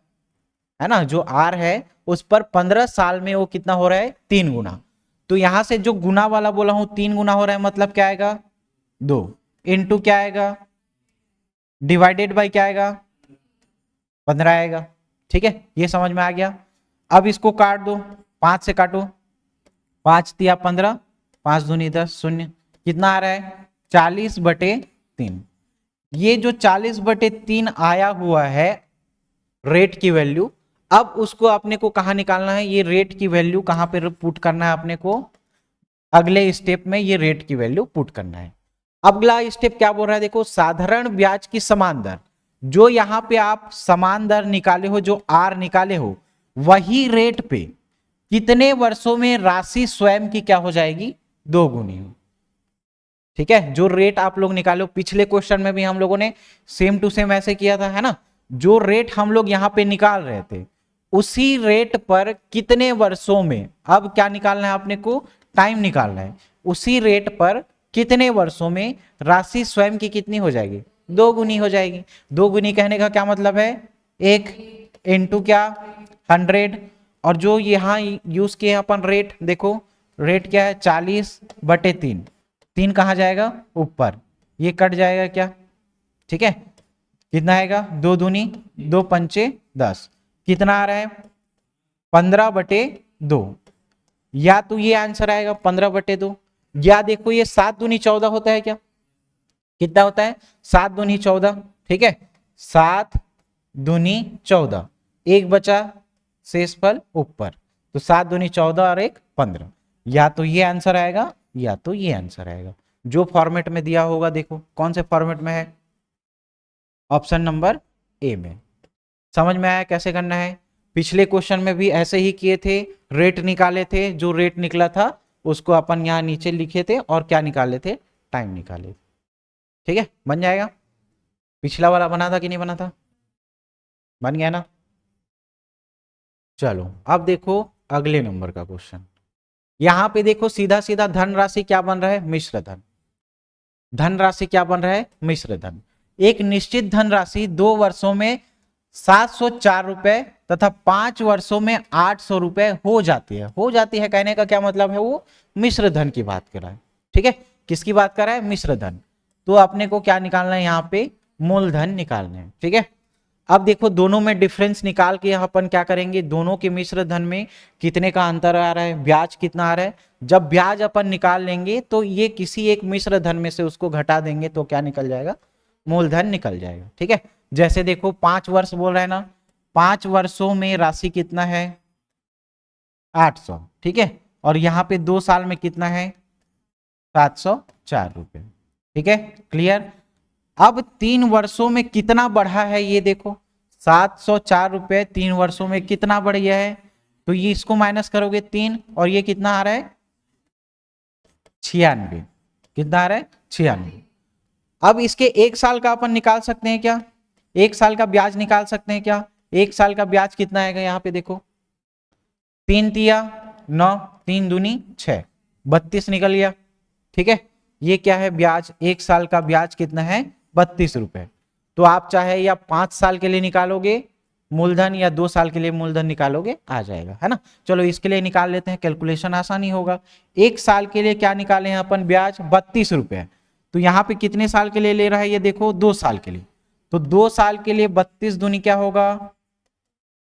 है ना, जो आर है उस पर 15 साल में वो कितना हो रहा है, 3 गुना। तो यहां से जो गुना वाला बोला हूं 3 गुना हो रहा है, मतलब क्या आएगा 2 इंटू क्या आएगा, डिवाइडेड बाई क्या आएगा 15 आएगा। ठीक है, ये समझ में आ गया। अब इसको काट दो, 5 से काटो, 5 तिया 15, 5 दूनी 10, शून्य, कितना आ रहा है 40/3। ये जो 40/3 आया हुआ है रेट की वैल्यू, अब उसको अपने को कहां निकालना है, ये रेट की वैल्यू कहां पे पुट करना है अपने को, अगले स्टेप में ये रेट की वैल्यू पुट करना है। अगला स्टेप क्या बोल रहा है, देखो साधारण ब्याज की समान दर, जो यहां पे आप समान दर निकाले हो, जो आर निकाले हो, वही रेट पे कितने वर्षों में राशि स्वयं की क्या हो जाएगी, 2 गुनी हो। ठीक है, जो रेट आप लोग निकालो, पिछले क्वेश्चन में भी हम लोगों ने सेम टू सेम ऐसे किया था, है ना। जो रेट हम लोग यहां पे निकाल रहे थे उसी रेट पर कितने वर्षों में, अब क्या निकालना है अपने को, टाइम निकालना है, उसी रेट पर कितने वर्षों में राशि स्वयं की कितनी हो जाएगी, 2 गुनी हो जाएगी। 2 गुनी कहने का क्या मतलब है, 1 इंटू क्या 100, और जो यहां यूज किए अपन रेट, देखो रेट क्या है 40/3, 3 कहां जाएगा ऊपर, ये कट जाएगा क्या। ठीक है, कितना आएगा, 2 दूनी 2 पंचे 10, कितना आ रहा है 15/2। या तो ये आंसर आएगा 15/2, या देखो ये 7 दूनी 14 होता है क्या, कितना होता है 7 दूनी 14। ठीक है, 7 दूनी 14, एक बचा शेषफल ऊपर, तो 7 दूनी 14 और 1 15। या तो ये आंसर आएगा या तो ये आंसर आएगा, जो फॉर्मेट में दिया होगा। देखो कौन से फॉर्मेट में है, ऑप्शन नंबर ए में। समझ में आया कैसे करना है, पिछले क्वेश्चन में भी ऐसे ही किए थे, रेट निकाले थे, जो रेट निकला था उसको अपन यहां नीचे लिखे थे और क्या निकाले थे, टाइम निकाले थे। ठीक है, बन जाएगा। पिछला वाला बना था कि नहीं बना था, बन गया ना। चलो अब देखो अगले नंबर का क्वेश्चन, यहां पे देखो सीधा सीधा धन राशि क्या बन रहा है, मिश्र धन। धन राशि क्या बन रहा है, मिश्र धन। एक निश्चित धनराशि 2 वर्षों में 704 रुपए तथा 5 वर्षों में 800 रुपए हो जाती है कहने का क्या मतलब है, वो मिश्र धन की बात कर रहा है। ठीक है, किसकी बात कर रहा है, मिश्र धन। तो अपने को क्या निकालना है, यहाँ पे मूलधन निकालना है। ठीक है, अब देखो दोनों में डिफरेंस निकाल के अपन क्या करेंगे, दोनों के मिश्र धन में कितने का अंतर आ रहा है, ब्याज कितना आ रहा है। जब ब्याज अपन निकाल लेंगे तो ये किसी एक मिश्र धन में से उसको घटा देंगे तो क्या निकल जाएगा, मूलधन निकल जाएगा। ठीक है, जैसे देखो 5 वर्ष बोल रहा है ना, 5 वर्षों में राशि कितना है 800। ठीक है, और यहाँ पे 2 साल में कितना है 704 रुपए। ठीक है, क्लियर। अब 3 वर्षों में कितना बढ़ा है ये देखो, 704 रुपए 3 वर्षों में कितना बढ़ गया है, तो ये इसको माइनस करोगे 3 और ये कितना आ रहा है 96। कितना आ रहा है 96। अब इसके 1 साल का अपन निकाल सकते हैं क्या, 1 साल का ब्याज निकाल सकते हैं क्या। 1 साल का ब्याज कितना आएगा, यहाँ पे देखो 3 तिया 9, 3 दूनी 6, 32 निकल गया। ठीक है, ये क्या है ब्याज, 1 साल का ब्याज कितना है 32 रुपए। तो आप चाहे या 5 साल के लिए निकालोगे मूलधन या 2 साल के लिए मूलधन निकालोगे, आ जाएगा, है ना। चलो इसके लिए निकाल लेते हैं, कैलकुलेशन आसानी होगा। 1 साल के लिए क्या निकाले हैं अपन, ब्याज 32 रुपए। तो यहाँ पे कितने साल के लिए ले रहा है ये देखो, 2 साल के लिए। तो 2 साल के लिए 32 दूनी क्या होगा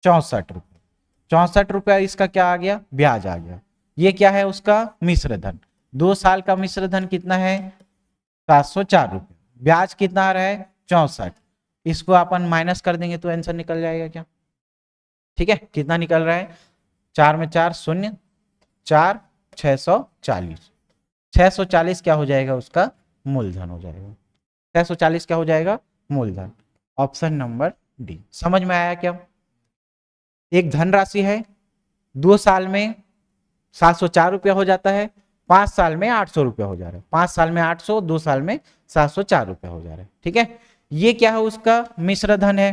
64 रुपए। 64 रुपया इसका क्या आ गया, ब्याज आ गया। ये क्या है उसका मिश्र धन। 2 साल का मिश्र धन कितना है 704 रुपये, ब्याज कितना आ रहा है 64। इसको अपन माइनस कर देंगे तो आंसर निकल जाएगा क्या। ठीक है, कितना निकल रहा है, 4 में 4 शून्य, 4 640। 640 क्या हो जाएगा उसका मूलधन हो जाएगा। 640 क्या हो जाएगा मूलधन। Option number D. समझ में आया क्या। एक धनराशि है, 2 साल में 704 रुपया हो जाता है, 5 साल में 800 रुपया हो जा रहा है। 5 साल में 800, 2 साल में 704 रुपया हो जा रहा है। ठीक है, ये क्या है उसका मिश्र धन है।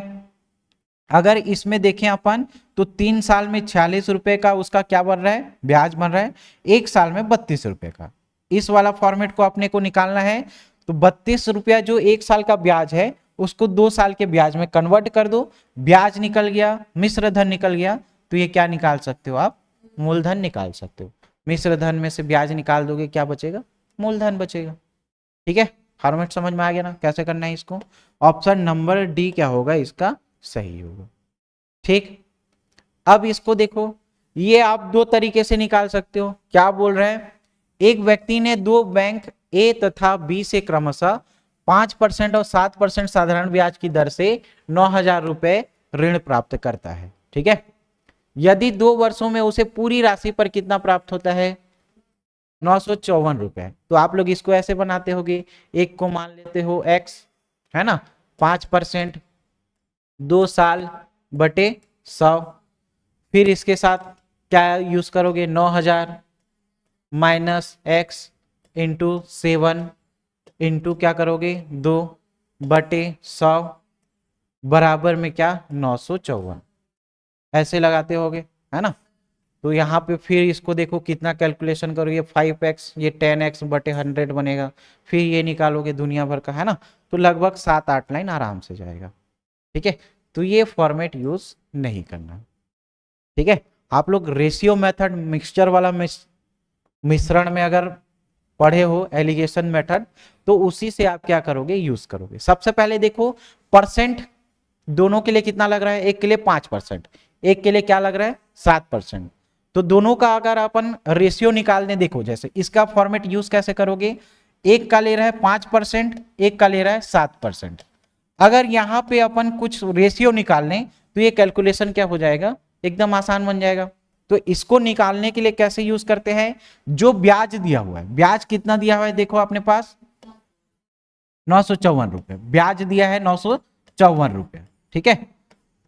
अगर इसमें देखें अपन तो 3 साल में 46 रुपए का उसका क्या बन रहा है, ब्याज बन रहा है, 1 साल में 32 रुपए का। इस वाला फॉर्मेट को अपने को निकालना है। तो 32 रुपया जो 1 साल का ब्याज है उसको 2 साल के ब्याज में कन्वर्ट कर दो, ब्याज निकल गया, मिश्र धन निकल गया। तो ये क्या निकाल सकते हो आप, मूलधन निकाल सकते हो। मिश्र धन में से ब्याज निकाल दोगे, क्या बचेगा, मूलधन बचेगा। ठीक है, फॉर्मेट समझ में आ गया ना कैसे करना है इसको। ऑप्शन नंबर डी क्या होगा इसका सही होगा। ठीक, अब इसको देखो, ये आप 2 तरीके से निकाल सकते हो। क्या बोल रहे हैं, एक व्यक्ति ने 2 बैंक ए तथा बी से क्रमशः 5% और 7% साधारण ब्याज की दर से 9,000 रुपए ऋण प्राप्त करता है। ठीक है, यदि 2 वर्षों में उसे पूरी राशि पर कितना प्राप्त होता है 954 रुपए। तो आप लोग इसको ऐसे बनाते होगे, एक को मान लेते हो x, है ना, 5%, 2 साल बटे 100, फिर इसके साथ क्या यूज करोगे 9,000 माइनस x इंटू 7 इंटू क्या करोगे 2 बटे 100 बराबर में क्या 954, ऐसे लगाते होगे, है ना। तो यहाँ पे फिर इसको देखो कितना कैलकुलेशन करोगे, 5x, ये 10x बटे 100 बनेगा, फिर ये निकालोगे दुनिया भर का, है ना। तो लगभग 7-8 लाइन आराम से जाएगा। ठीक है, तो ये फॉर्मेट यूज नहीं करना। ठीक है, आप लोग रेशियो मेथड मिक्सचर वाला मिश्रण में अगर पढ़े हो एलिगेशन मेथड, तो उसी से आप क्या करोगे यूज करोगे। सबसे पहले देखो परसेंट दोनों के लिए कितना लग रहा है, एक के लिए 5%, एक के लिए क्या लग रहा है 7%। तो दोनों का अगर अपन रेशियो निकालने, देखो जैसे इसका फॉर्मेट यूज कैसे करोगे, एक का ले रहा है 5%, एक का ले रहा है 7%। अगर यहाँ पे अपन कुछ रेशियो निकाल लें तो ये कैलकुलेशन क्या हो जाएगा, एकदम आसान बन जाएगा। तो इसको निकालने के लिए कैसे यूज करते हैं, जो ब्याज दिया हुआ है, ब्याज कितना दिया हुआ है देखो अपने पास 954 रुपए ब्याज दिया है, 954 रुपए। ठीक है,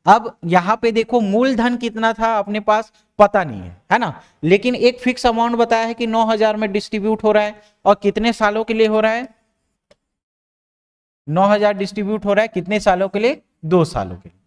अब यहां पे देखो मूलधन कितना था अपने पास पता नहीं है ना, लेकिन एक फिक्स अमाउंट बताया है कि 9,000 में डिस्ट्रीब्यूट हो रहा है, और कितने सालों के लिए हो रहा है 9,000 डिस्ट्रीब्यूट हो रहा है कितने सालों के लिए, 2 सालों के लिए।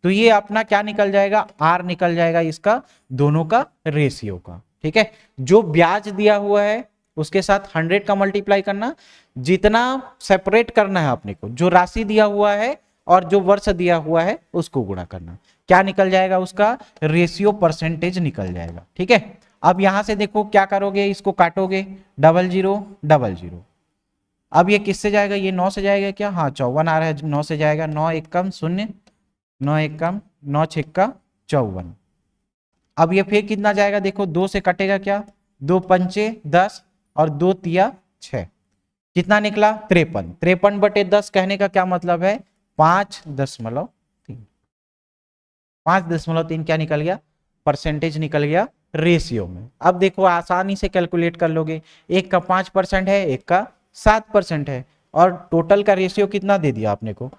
तो ये अपना क्या निकल जाएगा, आर निकल जाएगा इसका, दोनों का रेशियो का। ठीक है, जो ब्याज दिया हुआ है उसके साथ 100 का मल्टीप्लाई करना, जितना सेपरेट करना है अपने को, जो राशि दिया हुआ है और जो वर्ष दिया हुआ है उसको गुणा करना। क्या निकल जाएगा? उसका रेशियो परसेंटेज निकल जाएगा। ठीक है, अब यहां से देखो क्या करोगे, इसको काटोगे, 00 00। अब ये किससे जाएगा? ये 9 से जाएगा क्या? हाँ 54 आ रहा है, 9 से जाएगा। 9 एक कम 0, 9 एक कम 9 छक्का 54। अब ये फिर कितना जाएगा? देखो 2 से कटेगा क्या? 2 पंचे 10 और 2 तिया 6, कितना निकला? 53। 53/10 कहने का क्या मतलब है? 5.3। 5.3 क्या निकल गया? परसेंटेज निकल गया रेशियो में। अब देखो आसानी से कैलकुलेट कर लोगे, एक का 5% है, एक का 7% है, और टोटल का रेशियो कितना दे दिया आपने को?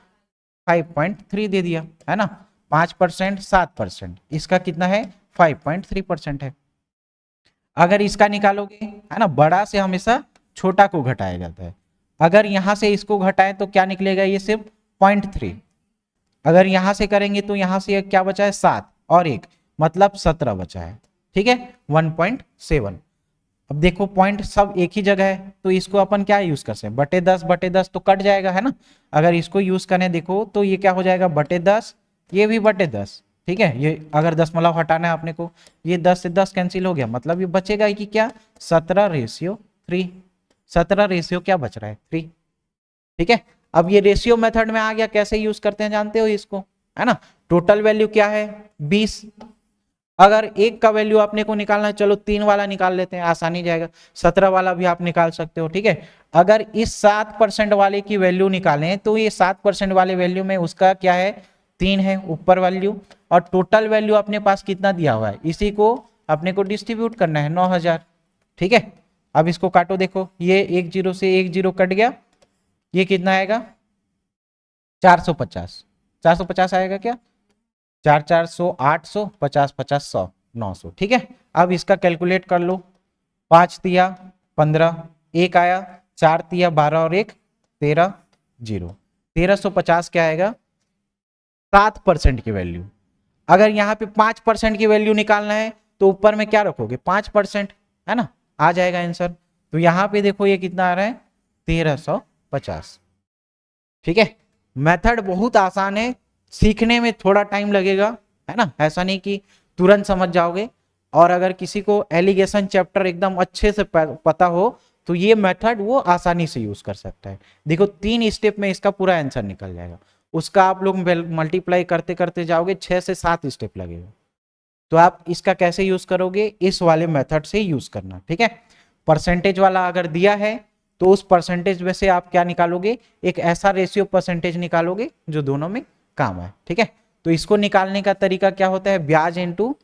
5.3 दे दिया है ना। 5% 7%, इसका कितना है? 5.3% है। अगर इसका निकालोगे है ना, बड़ा से हमेशा छोटा को घटाया जाता है। अगर यहां से इसको घटाए तो क्या निकलेगा? ये सिर्फ 0.3। अगर यहां से करेंगे तो यहां से क्या बचा है? 7 और 1, मतलब 17 बचा है। ठीक है, 1.7। अब देखो पॉइंट सब एक ही जगह है, तो इसको अपन क्या यूज कर सकते हैं? बटे 10 तो कट जाएगा है ना। अगर इसको यूज करें देखो तो ये क्या हो जाएगा? बटे 10, ये भी बटे 10। ठीक है, ये अगर दशमलव हटाना है अपने को, ये 10 से 10 कैंसिल हो गया, मतलब ये बचेगा कि क्या? 17:3। 17 रेशियो क्या बच रहा है? 3। ठीक है, अब ये रेशियो मेथड में आ गया। कैसे यूज करते हैं जानते हो इसको, है ना। टोटल वैल्यू क्या है? 20। अगर एक का वैल्यू आपने को निकालना है, चलो 3 वाला निकाल लेते हैं, आसानी जाएगा। 17 वाला भी आप निकाल सकते हो। ठीक है, अगर इस 7% वाले की वैल्यू निकालें तो ये 7% वाले वैल्यू में उसका क्या है? 3 है ऊपर वैल्यू, और टोटल वैल्यू अपने पास कितना दिया हुआ है, इसी को अपने को डिस्ट्रीब्यूट करना है, 9000। ठीक है, अब इसको काटो, देखो ये 1 0 से 1 0 कट गया, ये कितना आएगा? 450। 450 आएगा क्या? 4 4 100 800, 50 50 100 900। ठीक है, अब इसका कैलकुलेट कर लो। 5 तिया 15, एक आया, 4 तिया 12 और 1 13, 0। 1350 क्या आएगा? 7% की वैल्यू। अगर यहाँ पे 5% की वैल्यू निकालना है तो ऊपर में क्या रखोगे? 5%, है ना, आ जाएगा आंसर। तो यहाँ पे देखो ये कितना आ रहा है? 1350। ठीक है, मेथड बहुत आसान है, सीखने में थोड़ा टाइम लगेगा, है ना, ऐसा नहीं कि तुरंत समझ जाओगे। और अगर किसी को एलिगेशन चैप्टर एकदम अच्छे से पता हो तो ये मेथड वो आसानी से यूज कर सकता है। देखो 3 स्टेप में इसका पूरा आंसर निकल जाएगा। उसका आप लोग मल्टीप्लाई करते करते जाओगे, 6 से 7 स्टेप लगेगा। तो आप इसका कैसे यूज करोगे? इस वाले मेथड से यूज करना। ठीक है, परसेंटेज वाला अगर दिया है तो उस परसेंटेज में से आप क्या निकालोगे? एक ऐसा रेशियो परसेंटेज निकालोगे जो दोनों में काम आए। ठीक है, तो इसको निकालने का तरीका क्या होता है? ब्याज इंटू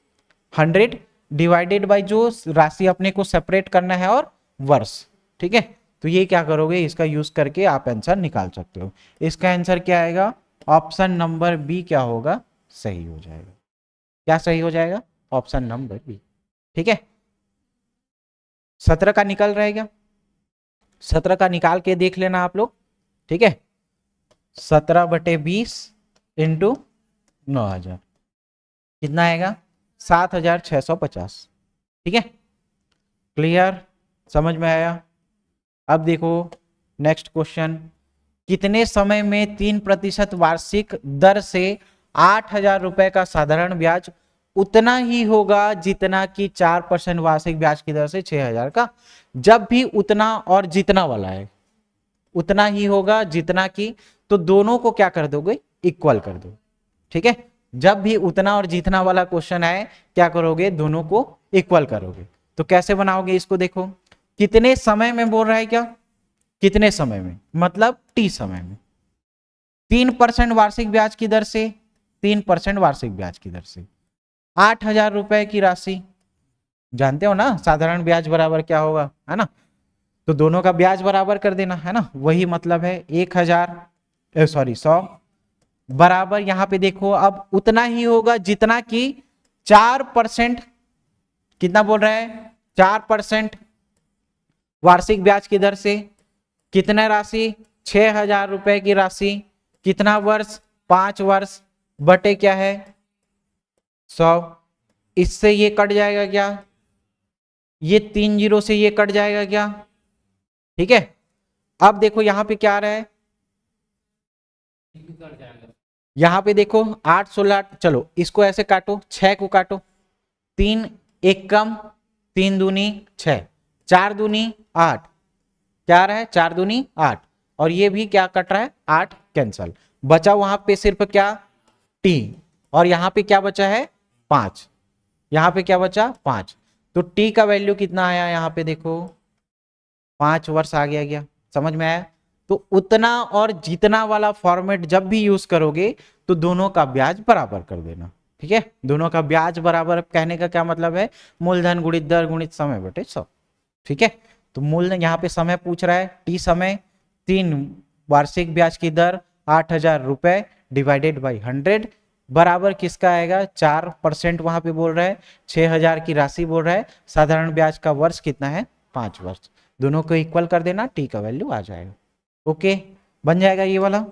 100 डिवाइडेड बाई जो राशि अपने को सेपरेट करना है और वर्ष। ठीक है, तो ये क्या करोगे? इसका यूज करके आप आंसर निकाल सकते हो। इसका आंसर क्या आएगा? ऑप्शन नंबर बी क्या होगा? सही हो जाएगा। क्या सही हो जाएगा? Option number B. ठीक है, 17 का निकल रहेगा, 17 का निकाल के देख लेना आप लोग। ठीक है, 17/20 इंटू 9000 कितना आएगा? 7650। ठीक है, क्लियर, समझ में आया? अब देखो नेक्स्ट क्वेश्चन, कितने समय में 3% वार्षिक दर से 8000 रुपए का साधारण ब्याज उतना ही होगा जितना कि 4% वार्षिक ब्याज की दर से 6000 का? जब भी उतना और जितना वाला है, उतना ही होगा जितना कि, तो दोनों को क्या कर दोगे? इक्वल कर दो। ठीक है, जब भी उतना और जितना वाला क्वेश्चन आए क्या करोगे? दोनों को इक्वल करोगे। तो कैसे बनाओगे इसको? देखो कितने समय में बोल रहा है, क्या कितने समय में, मतलब टी समय में। 3% वार्षिक ब्याज की दर से, 3% वार्षिक ब्याज की दर से 8000 रुपए की राशि, जानते हो ना साधारण ब्याज बराबर क्या होगा, है ना। तो दोनों का ब्याज बराबर कर देना, है ना, वही मतलब है 100 बराबर। यहां पे देखो अब उतना ही होगा जितना कि 4%, कितना बोल रहा है? 4% वार्षिक ब्याज की दर से कितना राशि? 6000 रुपए की राशि, कितना वर्ष? 5 वर्ष, बटे क्या है? 100। इससे ये कट जाएगा क्या? ये 3 जीरो से ये कट जाएगा क्या, ठीक है। अब देखो यहाँ पे क्या आ रहा है, यहाँ पे देखो 8 16, चलो इसको ऐसे काटो, 6 को काटो, 3 एक कम, 3 दूनी 6, 4 दूनी 8, क्या आ रहा है 4 दूनी 8, और ये भी क्या कट रहा है 8 कैंसल, बचा वहां पे सिर्फ क्या टी, और यहाँ पे क्या बचा है 5, यहाँ पे क्या बचा 5, तो टी का वैल्यू कितना आया यहाँ पे देखो 5 वर्ष आ गया, समझ में आया। तो उतना और जितना वाला फॉर्मेट जब भी यूज करोगे तो दोनों का ब्याज बराबर कर देना, ठीक है। दोनों का ब्याज बराबर कहने का क्या मतलब है, मूलधन गुणित दर गुणित समय बटे 100, ठीक है। तो मूलधन यहाँ पे समय पूछ रहा है, टी समय, 3 वार्षिक ब्याज की दर 8,000 रुपए डिवाइडेड बाई 100 बराबर किसका आएगा 4% वहां पे बोल रहा है, 6,000 की राशि बोल रहा है, साधारण ब्याज का वर्ष कितना है 5 वर्ष, दोनों को इक्वल कर देना, टी का वैल्यू आ जाएगा। ओके, बन जाएगा ये वाला,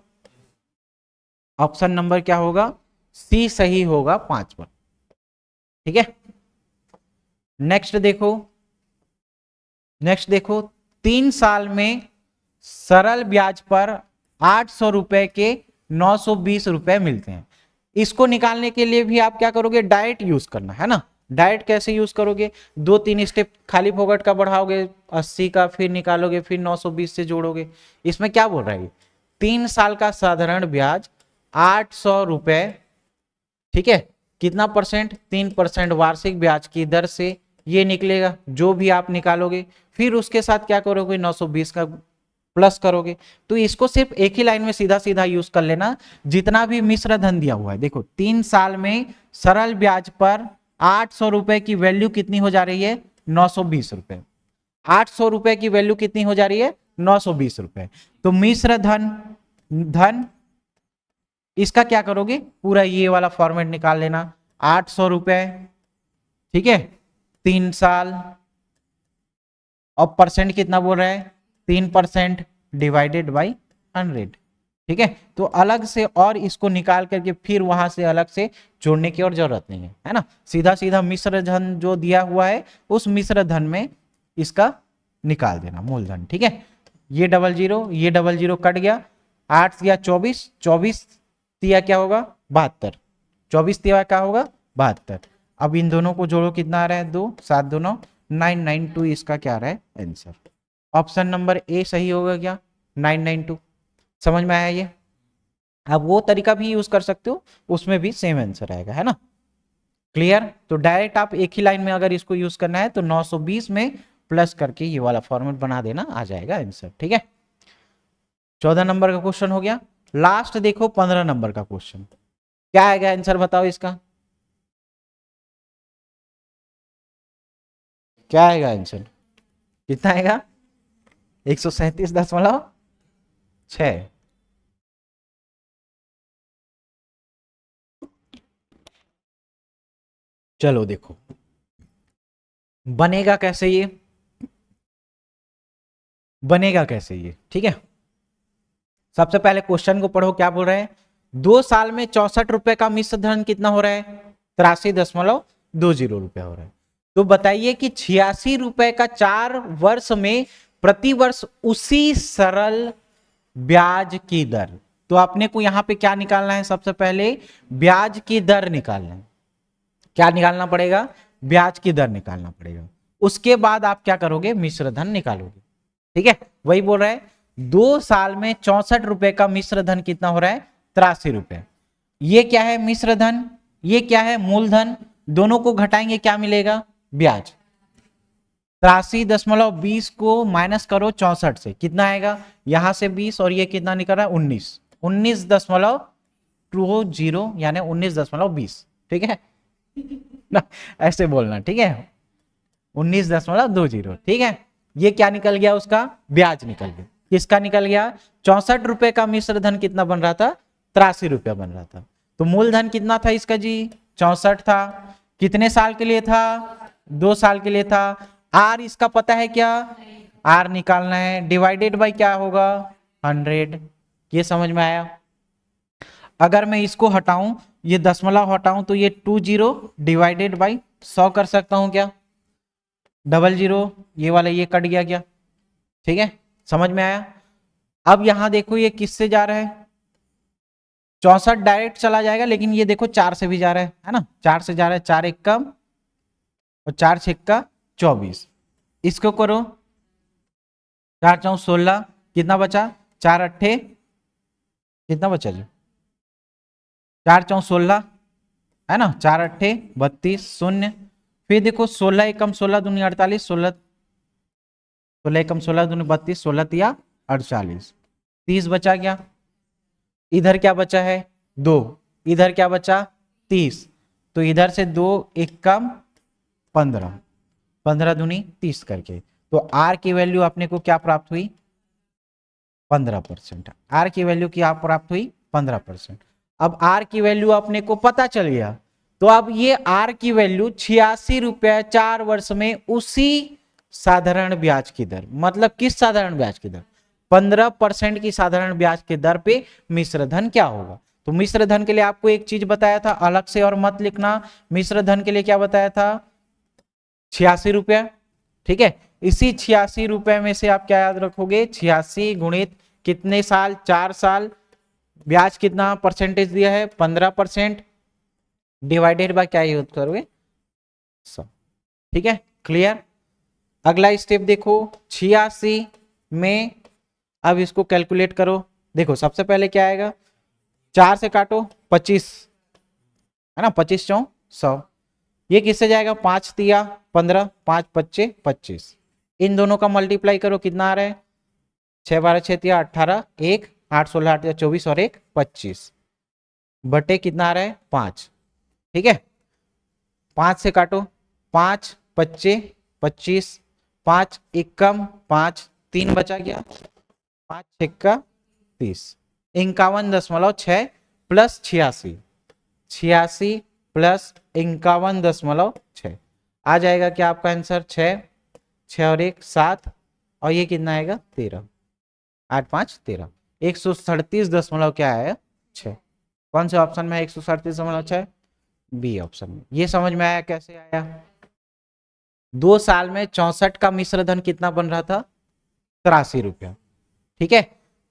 ऑप्शन नंबर क्या होगा, सी सही होगा 5 पर, ठीक है। नेक्स्ट देखो, नेक्स्ट देखो, 3 साल में सरल ब्याज पर 800 रुपए के 920 रुपए मिलते हैं। इसको निकालने के लिए भी आप क्या करोगे, डायरेक्ट यूज करना है ना। डायरेक्ट कैसे यूज करोगे, 2-3 स्टेप खाली फोकट का बढ़ाओगे 80 का, फिर निकालोगे, फिर 920 से जोड़ोगे। इसमें क्या बोल रहा है, 3 साल का साधारण ब्याज 800 रुपए, ठीक है, कितना परसेंट 3% वार्षिक ब्याज की दर से ये निकलेगा, जो भी आप निकालोगे, फिर उसके साथ क्या करोगे 920 का प्लस करोगे। तो इसको सिर्फ एक ही लाइन में सीधा सीधा यूज कर लेना, जितना भी मिश्र धन दिया हुआ है, देखो 3 साल में सरल ब्याज पर 800 रुपए की वैल्यू कितनी हो जा रही है 920 रुपए, 800 रुपए की वैल्यू कितनी हो जा रही है 920 रुपए। तो मिश्र धन धन इसका क्या करोगे, पूरा ये वाला फॉर्मेट निकाल लेना, 800 रुपए, ठीक है, 3 साल, और परसेंट कितना बोल रहा है 3% डिवाइडेड बाई 100, ठीक है। तो अलग से और इसको निकाल करके फिर वहां से अलग से जोड़ने की और जरूरत नहीं है ना, सीधा सीधा मिश्र धन जो दिया हुआ है उस मिश्र धन में इसका निकाल देना मूलधन, ठीक है। ये 00, ये 00 कट गया, 8 या 24, 24 तिया क्या होगा 72, 24 तिया क्या होगा 72। अब इन दोनों को जोड़ो, कितना आ रहा है 2 7 2 9, 992 इसका क्या आ रहा है आंसर। ऑप्शन नंबर ए सही होगा क्या 992, समझ में आया ये। अब वो तरीका भी यूज कर सकते हो, उसमें भी सेम आंसर आएगा, है ना, क्लियर। तो डायरेक्ट आप एक ही लाइन में अगर इसको यूज करना है तो 920 में प्लस करके ये वाला फॉर्मेट बना देना, आ जाएगा आंसर, ठीक है। 14 नंबर का क्वेश्चन हो गया। लास्ट देखो 15 नंबर का क्वेश्चन, क्या आएगा आंसर बताओ इसका, क्या आएगा आंसर, कितना आएगा 137.6। चलो देखो बनेगा कैसे ये, बनेगा कैसे ये, ठीक है। सबसे पहले क्वेश्चन को पढ़ो, क्या बोल रहे हैं, 2 साल में 64 रुपए का मिश्र धन कितना हो रहा है 83.20 रुपए हो रहा है। तो बताइए कि 86 रुपए का 4 वर्ष में प्रति वर्ष उसी सरल ब्याज की दर, तो अपने को यहां पे क्या निकालना है, सबसे पहले ब्याज की दर निकालना है, क्या निकालना पड़ेगा, ब्याज की दर निकालना पड़ेगा, उसके बाद आप क्या करोगे मिश्र धन निकालोगे, ठीक है। वही बोल रहा है 2 साल में 64 रुपए का मिश्र धन कितना हो रहा है 83 रुपए, ये क्या है मिश्र धन, ये क्या है मूलधन, दोनों को घटाएंगे क्या मिलेगा ब्याज, 83.20 को माइनस करो 64 से, कितना आएगा यहां से 20 और ये कितना निकल रहा है 19, 19.20 यानी 19.20, ठीक है ना, ऐसे बोलना, ठीक है 19.20, ठीक है। ये क्या निकल गया उसका ब्याज निकल गया, किसका निकल गया 64 रुपए का मिश्र धन कितना बन रहा था 83 रुपया बन रहा था। तो मूलधन कितना था इसका जी 64 था, कितने साल के लिए था 2 साल के लिए था, आर इसका पता है क्या, आर निकालना है, डिवाइडेड बाय क्या होगा 100, ये समझ में आया। अगर मैं इसको हटाऊं, ये दशमलव हटाऊं तो ये 20 डिवाइडेड बाई 100 कर सकता हूं क्या, 00, ये वाला ये कट गया क्या, ठीक है, समझ में आया। अब यहां देखो ये किससे जा रहा है, 64 डायरेक्ट चला जाएगा, लेकिन ये देखो 4 से भी जा रहा है ना, 4 से जा रहा है, 4 एक कम और 4 6 का 24, इसको करो, 4 4 16, कितना बचा, 4 अट्ठे, कितना बचा जी, 4 4 16 है ना, 4 अट्ठे 32 शून्य, फिर देखो 16 एकम 16 दूनी 48, 16 एकम 16 दूनी 32, 16 तिया 48, 30 बचा गया, इधर क्या बचा है 2, इधर क्या बचा 30, तो इधर से 2 एक कम 15, 15 दूनी 30 करके, तो आर की वैल्यू अपने को क्या प्राप्त हुई 15%, आर की वैल्यू क्या प्राप्त हुई 15%। अब आर की वैल्यू अपने को पता चल गया, तो अब ये आर की वैल्यू 86 रुपया 4 वर्ष में उसी साधारण ब्याज की दर, मतलब किस साधारण ब्याज की दर, 15% की साधारण ब्याज की दर पे मिश्र धन क्या होगा। तो मिश्र धन के लिए आपको एक चीज बताया था अलग से और मत लिखना, मिश्र धन के लिए क्या बताया था 86 रुपया, ठीक है, इसी 86 रुपए में से आप क्या याद रखोगे 86 गुणित कितने साल 4 साल, ब्याज कितना परसेंटेज दिया है 15%, डिवाइडेड बाय क्या यूज करोगे 100, ठीक है, क्लियर। अगला स्टेप देखो 86 में, अब इसको कैलकुलेट करो, देखो सबसे पहले क्या आएगा 4 से काटो 25 है ना, 25 चौ 100, ये किससे जाएगा 5 तिया 15, 5 पच्चे 25, इन दोनों का मल्टीप्लाई करो कितना आ रहा है 6 12 6 तिया 18, 1 8 16 8 24 और 1 25 बटे कितना आ रहा है 5, ठीक है, 5 से काटो 5 पच्चे 25, 5 एकम 5, 3 बचा गया, 5 छक्का 30, 51.6 प्लस 86, 86 प्लस 51.6 आ जाएगा क्या आपका आंसर 6, 6 और 1 7, और ये कितना आएगा 13, 8 5 13, 137 क्या आया 6, कौन से ऑप्शन में है 137.6, बी ऑप्शन में। ये समझ में आया कैसे आया, 2 साल में 64 का मिश्र धन कितना बन रहा था 83 रुपया, ठीक है,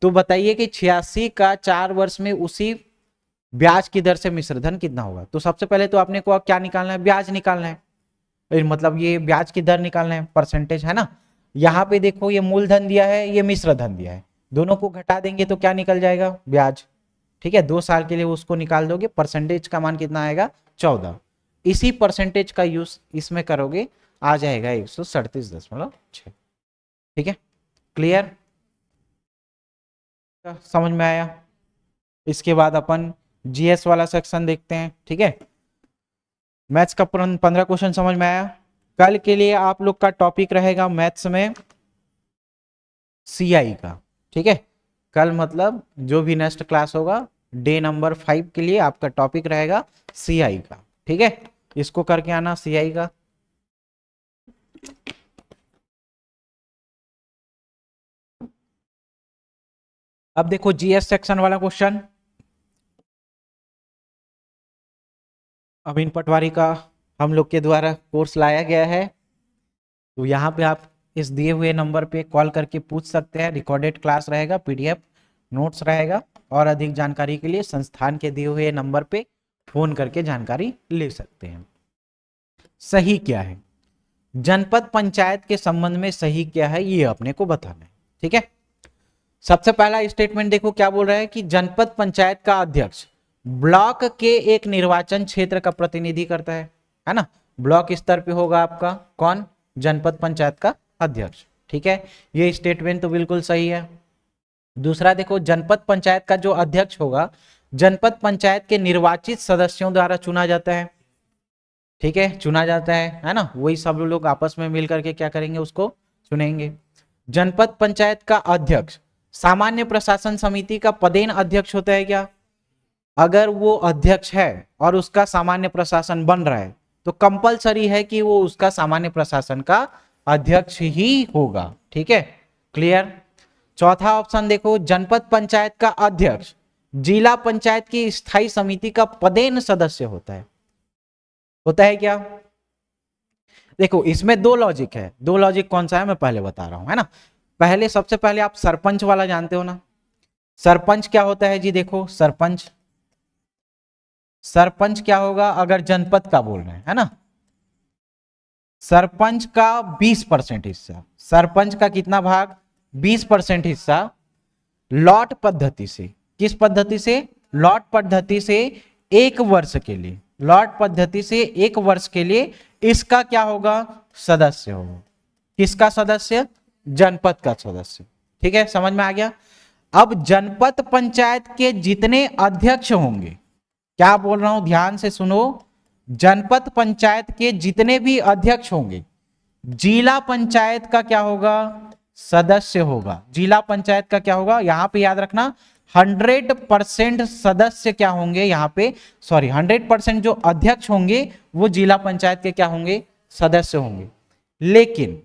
तो बताइए कि 86 का 4 वर्ष में उसी ब्याज की दर से मिश्र धन कितना होगा। तो सबसे पहले तो आपने को क्या निकालना है ब्याज निकालना है, मतलब ये ब्याज की दर निकालना है परसेंटेज है ना, यहाँ पे देखो ये मूलधन दिया है ये मिश्र धन दिया है, दोनों को घटा देंगे तो क्या निकल जाएगा ब्याज, ठीक है, 2 साल के लिए उसको निकाल दोगे, परसेंटेज का मान कितना आएगा 14, इसी परसेंटेज का यूज इसमें करोगे आ जाएगा 137.6, ठीक है, क्लियर, समझ में आया। इसके बाद अपन जीएस वाला सेक्शन देखते हैं, ठीक है, मैथ्स का 15 क्वेश्चन समझ में आया। कल के लिए आप लोग का टॉपिक रहेगा मैथ्स में सीआई का, ठीक है, कल मतलब जो भी नेक्स्ट क्लास होगा डे नंबर 5 के लिए आपका टॉपिक रहेगा सीआई का, ठीक है, इसको करके आना सीआई का। अब देखो जीएस सेक्शन वाला क्वेश्चन, अमीन पटवारी का हम लोग के द्वारा कोर्स लाया गया है, तो यहाँ पे आप इस दिए हुए नंबर पे कॉल करके पूछ सकते हैं, रिकॉर्डेड क्लास रहेगा, पीडीएफ नोट्स रहेगा, और अधिक जानकारी के लिए संस्थान के दिए हुए नंबर पे फोन करके जानकारी ले सकते हैं। सही क्या है, जनपद पंचायत के संबंध में सही क्या है ये अपने को बताना है, ठीक है। सबसे पहला स्टेटमेंट देखो क्या बोल रहा है कि जनपद पंचायत का अध्यक्ष ब्लॉक के एक निर्वाचन क्षेत्र का प्रतिनिधि करता है ना, ब्लॉक स्तर पे होगा आपका कौन जनपद पंचायत का अध्यक्ष, ठीक है, ये स्टेटमेंट तो बिल्कुल सही है। दूसरा देखो जनपद पंचायत का जो अध्यक्ष होगा जनपद पंचायत के निर्वाचित सदस्यों द्वारा चुना जाता है, ठीक है, चुना जाता है ना, वही सब लोग आपस में मिलकर के क्या करेंगे उसको चुनेंगे। जनपद पंचायत का अध्यक्ष सामान्य प्रशासन समिति का पदेन अध्यक्ष होता है क्या, अगर वो अध्यक्ष है और उसका सामान्य प्रशासन बन रहा है तो कंपलसरी है कि वो उसका सामान्य प्रशासन का अध्यक्ष ही होगा, ठीक है, क्लियर। चौथा ऑप्शन देखो जनपद पंचायत का अध्यक्ष जिला पंचायत की स्थायी समिति का पदेन सदस्य होता है क्या, देखो इसमें दो लॉजिक है, दो लॉजिक कौन सा है मैं पहले बता रहा हूं, है ना। पहले सबसे पहले आप सरपंच वाला जानते हो ना। सरपंच क्या होता है जी, देखो सरपंच, सरपंच क्या होगा अगर जनपद का बोल रहे हैं, है ना। सरपंच का 20% हिस्सा, सरपंच का कितना भाग, 20% हिस्सा लॉट पद्धति से, किस पद्धति से, लॉट पद्धति से, एक वर्ष के लिए, लॉट पद्धति से एक वर्ष के लिए इसका क्या होगा, सदस्य होगा। किसका सदस्य, जनपद का सदस्य। ठीक है, समझ में आ गया। अब जनपद पंचायत के जितने अध्यक्ष होंगे, क्या बोल रहा हूं ध्यान से सुनो, जनपद पंचायत के जितने भी अध्यक्ष होंगे, जिला पंचायत का क्या होगा, सदस्य होगा। जिला पंचायत का क्या होगा, यहां पे याद रखना 100% सदस्य क्या होंगे यहां पे, सॉरी 100% जो अध्यक्ष होंगे वो जिला पंचायत के क्या होंगे, सदस्य होंगे। लेकिन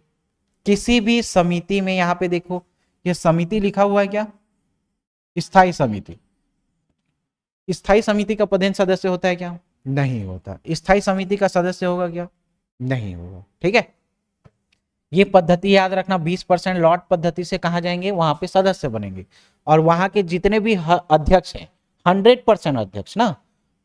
किसी भी समिति में, यहां पे देखो ये समिति लिखा हुआ है क्या, स्थायी समिति, स्थायी समिति का पदेन सदस्य होता है क्या, नहीं होता। स्थायी समिति का सदस्य होगा क्या, नहीं होगा। ठीक है, ये पद्धति याद रखना, 20% लॉट पद्धति से कहा जाएंगे, वहां पे सदस्य बनेंगे। और वहां के जितने भी अध्यक्ष हैं, 100% अध्यक्ष ना,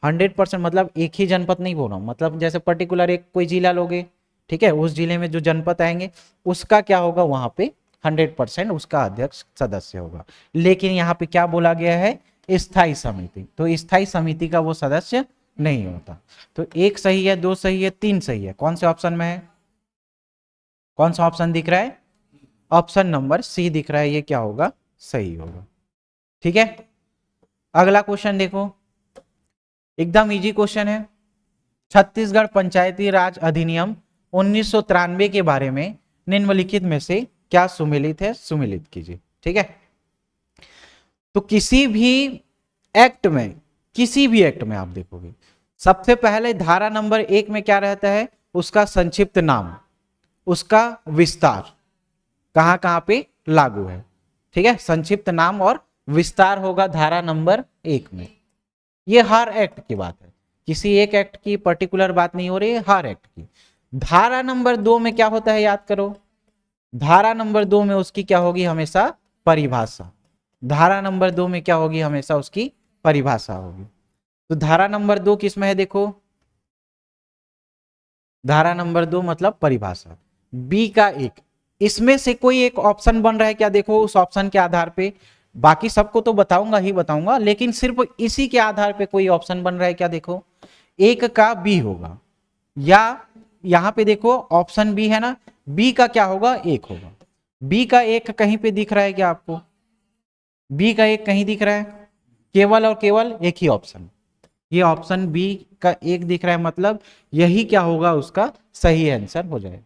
100% मतलब एक ही जनपद नहीं बोल रहा हूं, मतलब जैसे पर्टिकुलर एक कोई जिला लोगे, ठीक है, उस जिले में जो जनपद आएंगे उसका क्या होगा, वहां पे 100% उसका अध्यक्ष सदस्य होगा। लेकिन यहाँ पे क्या बोला गया है, स्थायी समिति, तो स्थायी समिति का वो सदस्य नहीं होता। तो एक सही है, दो सही है, तीन सही है, कौन से ऑप्शन में है, कौन सा ऑप्शन दिख रहा है, ऑप्शन नंबर सी दिख रहा है, ये क्या होगा, सही होगा। ठीक है, अगला क्वेश्चन देखो, एकदम इजी क्वेश्चन है। छत्तीसगढ़ पंचायती राज अधिनियम 1993 के बारे में निम्नलिखित में से क्या सुमेलित है, सुमेलित कीजिए। ठीक है, तो किसी भी एक्ट में, किसी भी एक्ट में आप देखोगे सबसे पहले धारा नंबर 1 में क्या रहता है, उसका संक्षिप्त नाम, उसका विस्तार, कहां कहां पे लागू है। ठीक है, संक्षिप्त नाम और विस्तार होगा धारा नंबर 1 में। ये हर एक्ट की बात है, किसी एक एक्ट की पर्टिकुलर बात नहीं हो रही है, हर एक्ट की। धारा नंबर 2 में क्या होता है, याद करो, धारा नंबर 2 में उसकी क्या होगी, हमेशा परिभाषा। धारा नंबर 2 में क्या होगी, हमेशा उसकी परिभाषा होगी। तो धारा नंबर 2 किसमें है, देखो धारा नंबर 2 मतलब परिभाषा, बी का एक, इसमें से कोई एक ऑप्शन बन रहा है क्या, देखो उस ऑप्शन के आधार पे, बाकी सबको तो बताऊंगा ही बताऊंगा, लेकिन सिर्फ इसी के आधार पे कोई ऑप्शन बन रहा है क्या, देखो एक का बी होगा, या यहां पे देखो ऑप्शन बी है ना, बी का क्या होगा, एक होगा। बी का एक कहीं पे दिख रहा है क्या आपको, बी का एक कहीं दिख रहा है, केवल और केवल एक ही ऑप्शन, ये ऑप्शन बी का एक दिख रहा है, मतलब यही क्या होगा, उसका सही आंसर हो जाएगा।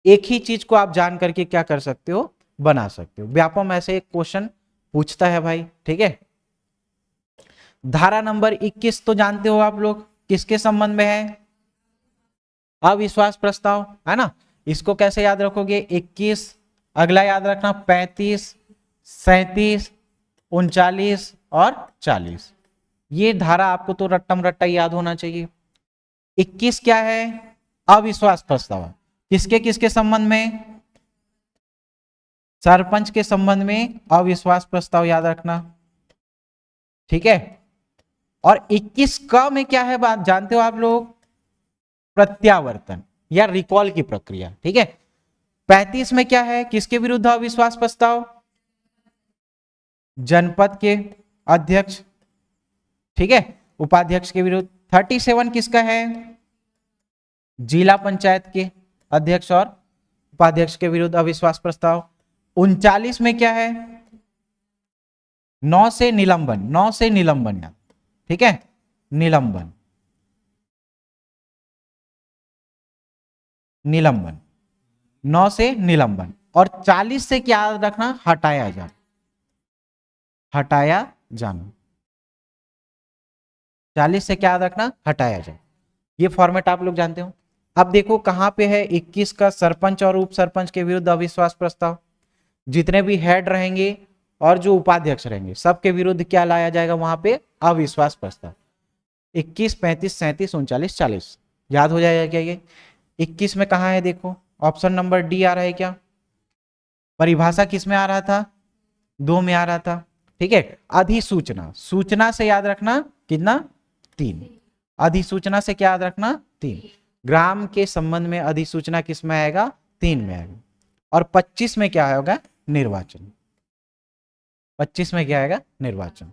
एक ही चीज को आप जान करके क्या कर सकते हो, बना सकते हो। व्यापम ऐसे एक क्वेश्चन पूछता है भाई। ठीक है, धारा नंबर 21 तो जानते हो आप लोग, किसके संबंध में है, अविश्वास प्रस्ताव, है ना। इसको कैसे याद रखोगे, 21, अगला याद रखना 35, 37, 39 और 40। ये धारा आपको तो रट्टम रट्टा याद होना चाहिए। 21 क्या है, अविश्वास प्रस्ताव, किसके किसके संबंध में, सरपंच के संबंध में अविश्वास प्रस्ताव याद रखना। ठीक है, और 21 का में क्या है बात जानते हो आप लोग, प्रत्यावर्तन या रिकॉल की प्रक्रिया। ठीक है, 35 में क्या है, किसके विरुद्ध अविश्वास प्रस्ताव, जनपद के अध्यक्ष, ठीक है, उपाध्यक्ष के विरुद्ध। 37 किसका है, जिला पंचायत के अध्यक्ष और उपाध्यक्ष के विरुद्ध अविश्वास प्रस्ताव। 39 में क्या है, 9 से निलंबन, 9 से निलंबन, ठीक है, निलंबन, निलंबन, 9 से निलंबन। और 40 से क्या याद रखना, हटाया जाना, हटाया जाना, 40 से क्या याद रखना, हटाया जाए। ये फॉर्मेट आप लोग जानते हो। अब देखो कहां पे है, 21 का सरपंच और उप सरपंच के विरुद्ध अविश्वास प्रस्ताव, जितने भी हेड रहेंगे और जो उपाध्यक्ष रहेंगे सबके विरुद्ध क्या लाया जाएगा, वहां पे अविश्वास प्रस्ताव। 21, 35, 37, 39, 40 याद हो जाएगा क्या ये। 21 में कहाँ है देखो, ऑप्शन नंबर डी आ रहा है क्या। परिभाषा किस में आ रहा था, 2 में आ रहा था। ठीक है, अधिसूचना, सूचना से याद रखना कितना, 3। अधिसूचना से क्या याद रखना, 3। ग्राम के संबंध में अधिसूचना किस में आएगा, 3 में आएगा। और 25 में क्या होगा, निर्वाचन। 25 में क्या आएगा, निर्वाचन।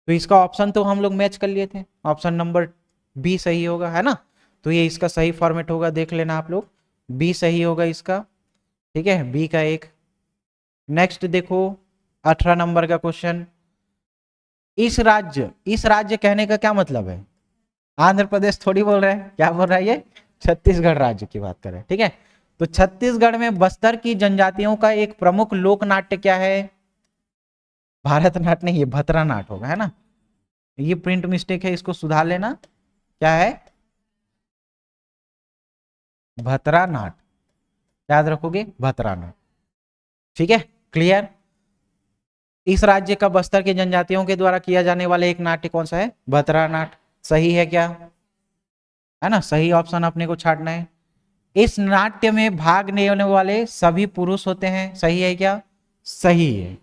तो इसका ऑप्शन तो हम लोग मैच कर लिए थे, ऑप्शन नंबर बी सही होगा, है ना। तो ये इसका सही फॉर्मेट होगा, देख लेना आप लोग, बी सही होगा इसका। ठीक है, बी का एक। नेक्स्ट देखो 18 नंबर का क्वेश्चन। इस राज्य कहने का क्या मतलब है, आंध्र प्रदेश थोड़ी बोल रहे हैं, क्या बोल रहा है ये, छत्तीसगढ़ राज्य की बात कर रहे हैं। ठीक है, तो छत्तीसगढ़ में बस्तर की जनजातियों का एक प्रमुख लोक नाट्य क्या है, भारत नाट्य नहीं, ये भतरा नाट्य होगा, है ना। ये प्रिंट मिस्टेक है, इसको सुधार लेना। क्या है, भतरा नाट्य, याद रखोगे, भतरा नाट्य। ठीक है, क्लियर। इस राज्य का बस्तर के जनजातियों के द्वारा किया जाने वाला एक नाट्य कौन सा है, भतरा नाट्य। सही है क्या, है ना, सही ऑप्शन अपने को छाटना है। इस नाट्य में भाग लेने वाले सभी पुरुष होते हैं, सही है क्या, सही है।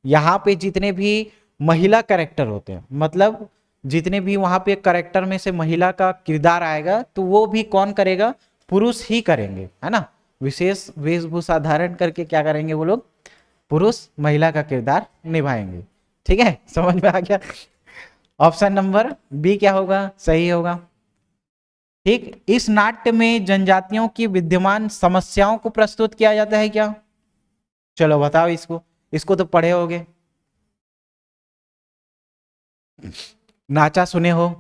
यहाँ पे जितने भी महिला कैरेक्टर होते हैं, मतलब जितने भी वहां पे कैरेक्टर में से महिला का किरदार आएगा, तो वो भी कौन करेगा, पुरुष ही करेंगे, है ना। विशेष वेशभूषा धारण करके क्या करेंगे वो लोग, पुरुष महिला का किरदार निभाएंगे। ठीक है, समझ में आ गया। ऑप्शन नंबर बी क्या होगा, सही होगा। ठीक, इस नाट्य में जनजातियों की विद्यमान समस्याओं को प्रस्तुत किया जाता है क्या, चलो बताओ इसको, इसको तो पढ़े होगे, नाचा सुने हो,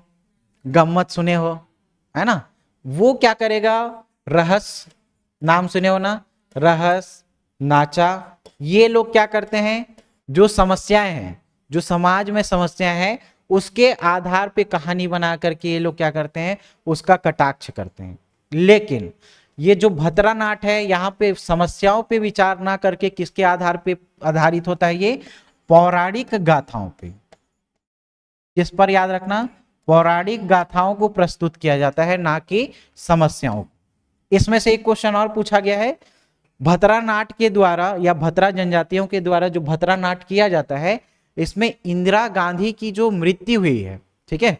गम्मत सुने हो, है ना। वो क्या करेगा, रहस्य, नाम सुने हो ना, रहस्य, नाचा, ये लोग क्या करते हैं, जो समस्याएं हैं, जो समाज में समस्याएं हैं, उसके आधार पे कहानी बना करके ये लोग क्या करते हैं, उसका कटाक्ष करते हैं। लेकिन ये जो भतरा नाट है, यहाँ पे समस्याओं पे विचार ना करके किसके आधार पे आधारित होता है, ये पौराणिक गाथाओं पे। किस पर, याद रखना, पौराणिक गाथाओं को प्रस्तुत किया जाता है, ना कि समस्याओं। इसमें से एक क्वेश्चन और पूछा गया है, भतरा नाट के द्वारा या भतरा जनजातियों के द्वारा जो भतरा नाट किया जाता है, इसमें इंदिरा गांधी की जो मृत्यु हुई है, ठीक है,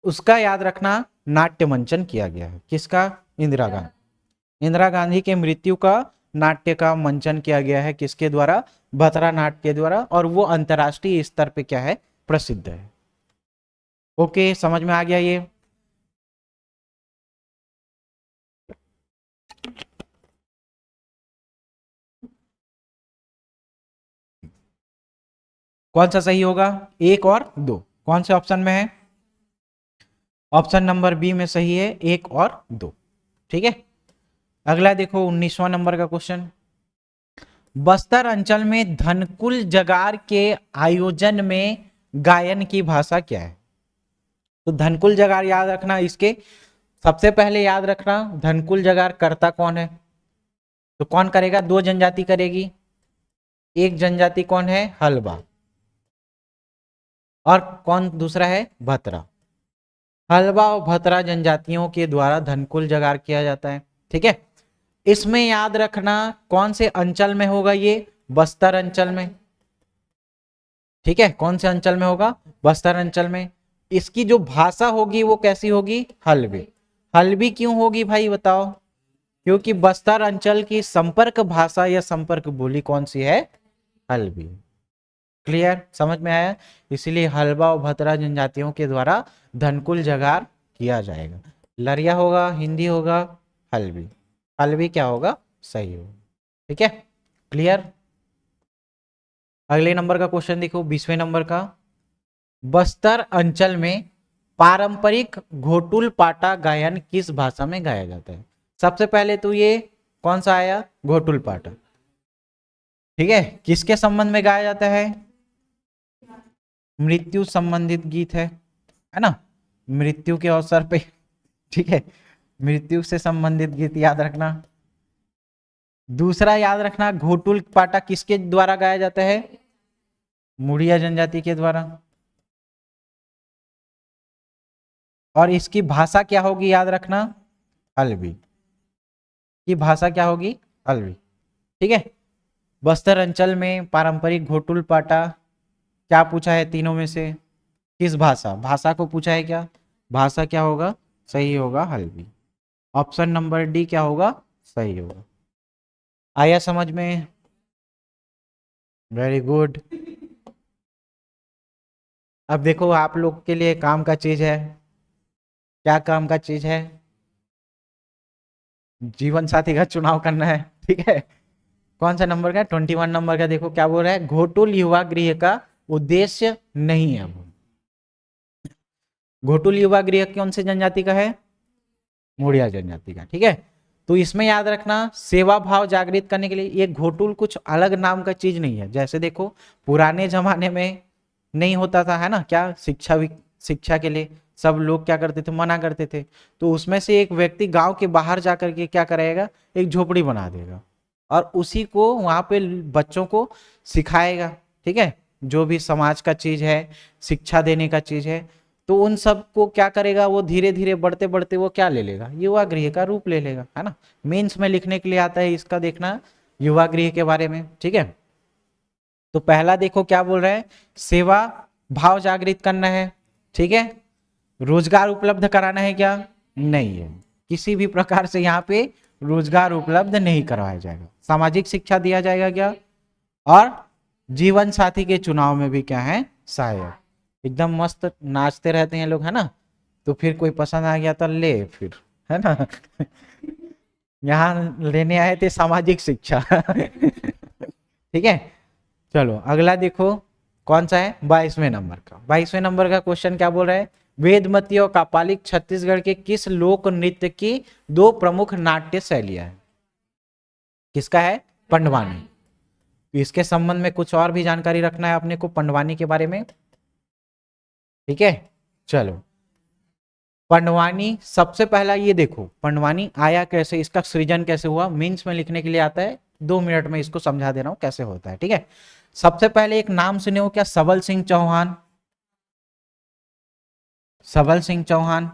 उसका याद रखना, नाट्य मंचन किया गया है। किसका, इंदिरा गांधी, इंदिरा गांधी के मृत्यु का नाट्य का मंचन किया गया है, किसके द्वारा, भतरा नाट्य के द्वारा, और वो अंतरराष्ट्रीय स्तर पे क्या है, प्रसिद्ध है। ओके, समझ में आ गया ये। कौन सा सही होगा, 1 और 2, कौन से ऑप्शन में है, ऑप्शन नंबर बी में सही है, 1 और 2। ठीक है, अगला देखो 19वां नंबर का क्वेश्चन। बस्तर अंचल में धनकुल जगार के आयोजन में गायन की भाषा क्या है। तो धनकुल जगार याद रखना, इसके सबसे पहले याद रखना, धनकुल जगार करता कौन है, तो कौन करेगा, 2 जनजाति करेगी, एक जनजाति कौन है, हलबा, और कौन दूसरा है, भतरा। हलबा और भतरा जनजातियों के द्वारा धनकुल जगार किया जाता है। ठीक है, इसमें याद रखना कौन से अंचल में होगा ये, बस्तर अंचल में। ठीक है, कौन से अंचल में होगा, बस्तर अंचल में। इसकी जो भाषा होगी वो कैसी होगी, हल्बी। हल्बी क्यों होगी भाई बताओ, क्योंकि बस्तर अंचल की संपर्क भाषा या संपर्क बोली कौन सी है, हल्बी। क्लियर, समझ में आया। इसीलिए हलबा और भतरा जनजातियों के द्वारा धनकुल जगार किया जाएगा। लरिया होगा, हिंदी होगा, हल्बी, हल्बी क्या होगा, सही होगा। ठीक है, क्लियर। अगले नंबर का क्वेश्चन देखो 20वें नंबर का। बस्तर अंचल में पारंपरिक घोटुल पाटा गायन किस भाषा में गाया जाता है। सबसे पहले तो ये कौन सा आया, घोटुल पाटा। ठीक है, किसके संबंध में गाया जाता है, मृत्यु संबंधित गीत है ना, मृत्यु के अवसर पे। ठीक है, मृत्यु से संबंधित गीत याद रखना। दूसरा याद रखना, घोटुल पाटा किसके द्वारा गाया जाता है, मुड़िया जनजाति के द्वारा। और इसकी भाषा क्या होगी, याद रखना, हल्बी की भाषा क्या होगी? हल्बी। ठीक है। बस्तर अंचल में पारंपरिक घोटुल पाटा क्या पूछा है तीनों में से? किस भाषा, भाषा को पूछा है क्या? भाषा क्या होगा? सही होगा हल्बी। ऑप्शन नंबर डी क्या होगा? सही होगा। आया समझ में? Very good. अब देखो आप लोग के लिए काम का चीज है। क्या काम का चीज है? जीवन साथी का चुनाव करना है। ठीक है। कौन सा नंबर का? 21 नंबर का। देखो क्या बोल रहा है, घोटुल युवा गृह का उद्देश्य नहीं है वो। घोटुल युवा गृह कौन से जनजाति का है? मुड़िया जनजाति का। ठीक है। तो इसमें याद रखना, सेवा भाव जागृत करने के लिए ये घोटुल कुछ अलग नाम का चीज नहीं है। जैसे देखो पुराने जमाने में नहीं होता था, है ना, क्या शिक्षा के लिए सब लोग क्या करते थे? मना करते थे। तो उसमें से एक व्यक्ति गांव के बाहर जाकर के क्या करेगा? एक झोपड़ी बना देगा और उसी को वहां पे बच्चों को सिखाएगा। ठीक है। जो भी समाज का चीज है, शिक्षा देने का चीज है, तो उन सब को क्या करेगा वो? धीरे धीरे बढ़ते बढ़ते वो क्या ले लेगा? युवा गृह का रूप ले लेगा, है ना। मेंस में लिखने के लिए आता है इसका, देखना युवा गृह के बारे में। ठीक है। तो पहला देखो क्या बोल रहे हैं, सेवा भाव जागृत करना है। ठीक है। रोजगार उपलब्ध कराना है क्या? नहीं है। किसी भी प्रकार से यहाँ पे रोजगार उपलब्ध नहीं करवाया जाएगा। सामाजिक शिक्षा दिया जाएगा क्या? और जीवन साथी के चुनाव में भी क्या है? सहायक। एकदम मस्त नाचते रहते हैं लोग, है ना। तो फिर कोई पसंद आ गया तो ले फिर, है ना। यहाँ लेने आए थे सामाजिक शिक्षा। ठीक है। चलो अगला देखो कौन सा है, 22वें नंबर का। 22वें नंबर का क्वेश्चन क्या बोल रहा है, वेदमती और कापालिक छत्तीसगढ़ के किस लोक नृत्य की दो प्रमुख नाट्य शैलियां हैं? किसका है? पंडवानी। तो इसके संबंध में कुछ और भी जानकारी रखना है अपने को पंडवानी के बारे में। ठीक है। चलो पंडवानी सबसे पहला ये देखो, पंडवानी आया कैसे, इसका सृजन कैसे हुआ, मीन्स में लिखने के लिए आता है। 2 मिनट में इसको समझा दे रहा हूं कैसे होता है। ठीक है। सबसे पहले एक नाम सुने हो क्या? सबल सिंह चौहान। सबल सिंह चौहान।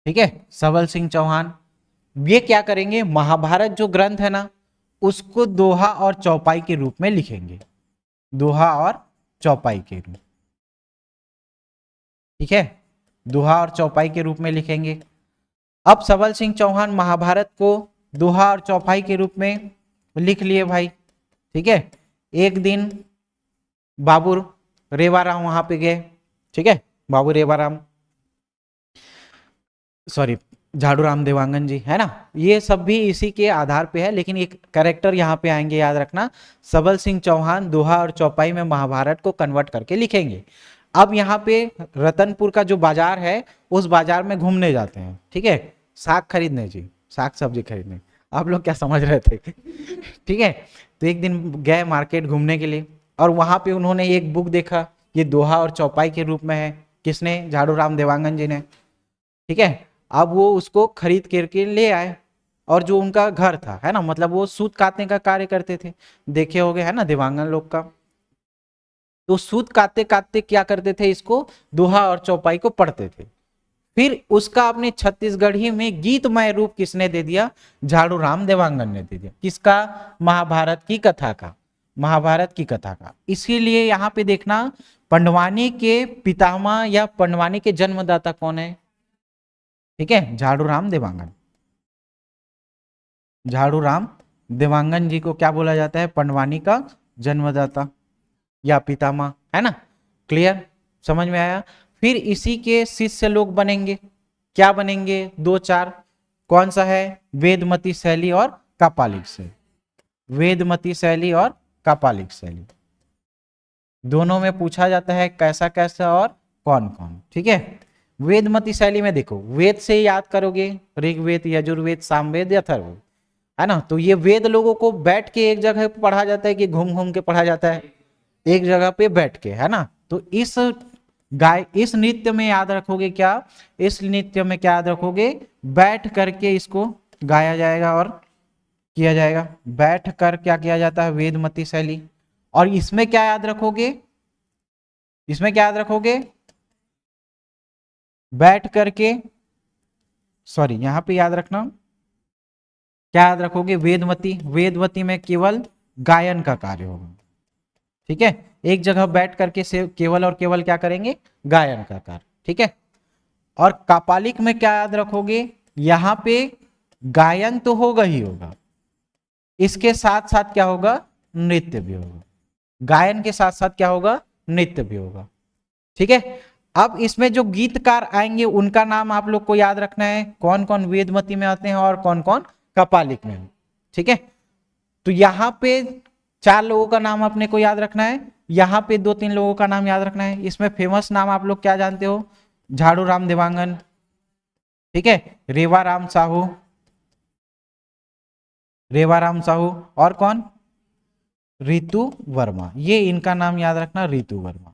ठीक है। सबल सिंह चौहान ये क्या करेंगे, महाभारत जो ग्रंथ है ना उसको दोहा और चौपाई के रूप में लिखेंगे। दोहा और चौपाई के रूप। ठीक है। दोहा और चौपाई के रूप में लिखेंगे। अब सबल सिंह चौहान महाभारत को दोहा और चौपाई के रूप में लिख लिए भाई। ठीक है। एक दिन बाबू रेवाराम वहां पे गए। ठीक है। बाबू रेवाराम, सॉरी झाड़ू राम देवांगन जी, है ना। ये सब भी इसी के आधार पे है, लेकिन एक कैरेक्टर यहाँ पे आएंगे याद रखना। सबल सिंह चौहान दोहा और चौपाई में महाभारत को कन्वर्ट करके लिखेंगे। अब यहाँ पे रतनपुर का जो बाजार है उस बाजार में घूमने जाते हैं। ठीक है। साग खरीदने जी, साग सब्जी खरीदने। आप लोग क्या समझ रहे थे? ठीक है। तो एक दिन गए मार्केट घूमने के लिए और वहां पे उन्होंने एक बुक देखा, ये दोहा और चौपाई के रूप में है। किसने? झाड़ू राम देवांगन जी ने। ठीक है। अब वो उसको खरीद करके ले आए और जो उनका घर था, है ना, मतलब वो सूत काटने का कार्य करते थे, देखे होंगे, है ना, देवांगन लोग का। तो सूत काटते काटते क्या करते थे, इसको दोहा और चौपाई को पढ़ते थे। फिर उसका अपने छत्तीसगढ़ी में गीतमय रूप किसने दे दिया? झाड़ू राम देवांगन ने दे दिया। किसका? महाभारत की कथा का। महाभारत की कथा का। इसीलिए यहाँ पे देखना पंडवानी के पितामह या पंडवानी के जन्मदाता कौन है? ठीक है। झाड़ू राम देवांगन। झाड़ू राम देवांगन जी को क्या बोला जाता है? पंडवानी का जन्मदाता या पितामह, है ना। क्लियर? समझ में आया? फिर इसी के शिष्य लोग बनेंगे। क्या बनेंगे? 2-4। कौन सा है? वेदमती शैली और कापालिक शैली। वेदमती शैली और कापालिक शैली दोनों में पूछा जाता है कैसा कैसा और कौन कौन। ठीक है। वेदमती शैली में देखो, वेद से याद करोगे, ऋग्वेद, यजुर्वेद, सामवेद, अथर्ववेद, है ना। तो ये वेद लोगों को बैठ के एक जगह पढ़ा जाता है कि घूम घूम के पढ़ा जाता है? एक जगह पे बैठ के, है ना। तो इस नृत्य में याद रखोगे क्या? इस नृत्य में क्या याद रखोगे? बैठ करके इसको गाया जाएगा और किया जाएगा। बैठ कर क्या किया जाता है? वेदमती शैली। और इसमें क्या याद रखोगे? इसमें क्या याद रखोगे? बैठ करके, सॉरी यहां पे याद रखना, क्या याद रखोगे, वेदवती, वेदवती में केवल गायन का कार्य होगा। ठीक है, एक जगह बैठ करके से केवल और केवल क्या करेंगे, गायन का कार्य। ठीक है, और कापालिक में क्या याद रखोगे, यहां पे गायन तो होगा ही होगा, इसके साथ साथ क्या होगा, नृत्य भी होगा। गायन के साथ साथ क्या होगा, नृत्य भी होगा। ठीक है, अब इसमें जो गीतकार आएंगे उनका नाम आप लोग को याद रखना है, कौन कौन वेदमती में आते हैं और कौन कौन कपालिक में। ठीक है, तो यहां पे 4 लोगों का नाम अपने को याद रखना है, यहां पे 2-3 लोगों का नाम याद रखना है। इसमें फेमस नाम आप लोग क्या जानते हो, झाड़ू राम देवांगन, ठीक है, रेवा राम साहू, रेवा राम साहू, और कौन, रितु वर्मा, ये इनका नाम याद रखना, रितु वर्मा।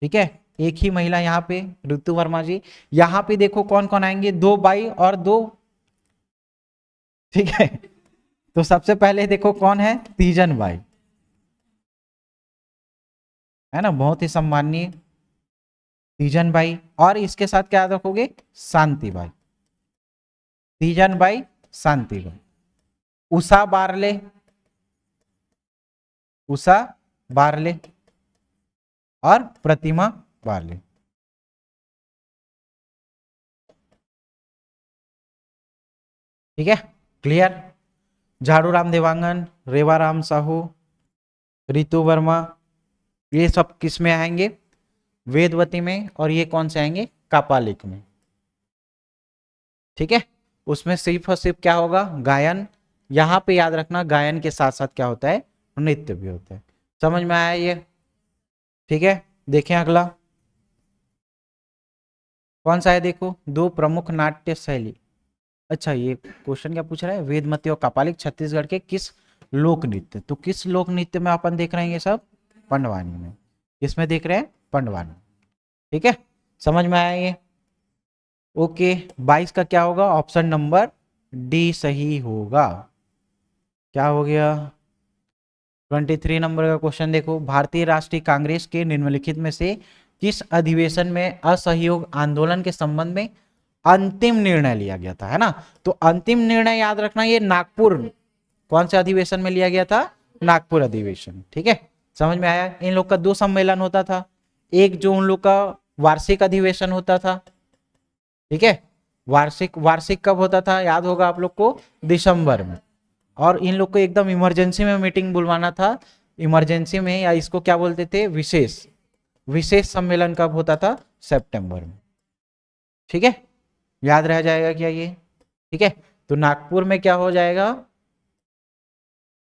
ठीक है, एक ही महिला यहाँ पे ऋतु वर्मा जी। यहाँ पे देखो कौन कौन आएंगे, 2 बाई और 2। ठीक है, तो सबसे पहले देखो कौन है, तीजन बाई, है ना, बहुत ही सम्माननीय तीजन बाई। और इसके साथ क्या याद रखोगे, शांति बाई, तीजन बाई, शांति बाई, उषा बारले, उषा बारले, और प्रतिमा बारले। ठीक है, क्लियर, झाड़ू राम देवांगन, रेवा राम साहू, रितु वर्मा, ये सब किस में आएंगे, वेदवती में, और ये कौन से आएंगे, कापालिक में। ठीक है, उसमें सिर्फ और सिर्फ क्या होगा, गायन। यहां पे याद रखना, गायन के साथ साथ क्या होता है, नृत्य भी होता है। समझ में आया ये। ठीक है, देखें अगला कौन सा है, देखो, 2 प्रमुख नाट्य शैली। अच्छा, ये क्वेश्चन क्या पूछ रहा है, वेदमती और कापालिक छत्तीसगढ़ के किस लोक नृत्य, तो किस लोक नृत्य में अपन देख रहे हैं ये सब, पंडवानी में, इसमें देख रहे हैं पंडवानी। ठीक है, समझ में आया ये। ओके, 22 का क्या होगा, ऑप्शन नंबर डी सही होगा। क्या हो गया, 23 नंबर का क्वेश्चन देखो, भारतीय राष्ट्रीय कांग्रेस के निम्नलिखित में से किस अधिवेशन में असहयोग आंदोलन के संबंध में अंतिम निर्णय लिया गया था, है ना। तो अंतिम निर्णय याद रखना, ये नागपुर, कौन से अधिवेशन में लिया गया था, नागपुर अधिवेशन। ठीक है, समझ में आया। इन लोग का 2 सम्मेलन होता था, एक जो उन लोग का वार्षिक अधिवेशन होता था, ठीक है, वार्षिक, वार्षिक कब होता था, याद होगा आप लोग को, दिसंबर में। और इन लोग को एकदम इमरजेंसी में मीटिंग बुलवाना था, इमरजेंसी में, या इसको क्या बोलते थे, विशेष, विशेष सम्मेलन कब होता था, सितंबर में। ठीक है, याद रह जाएगा क्या ये। ठीक है, तो नागपुर में क्या हो जाएगा,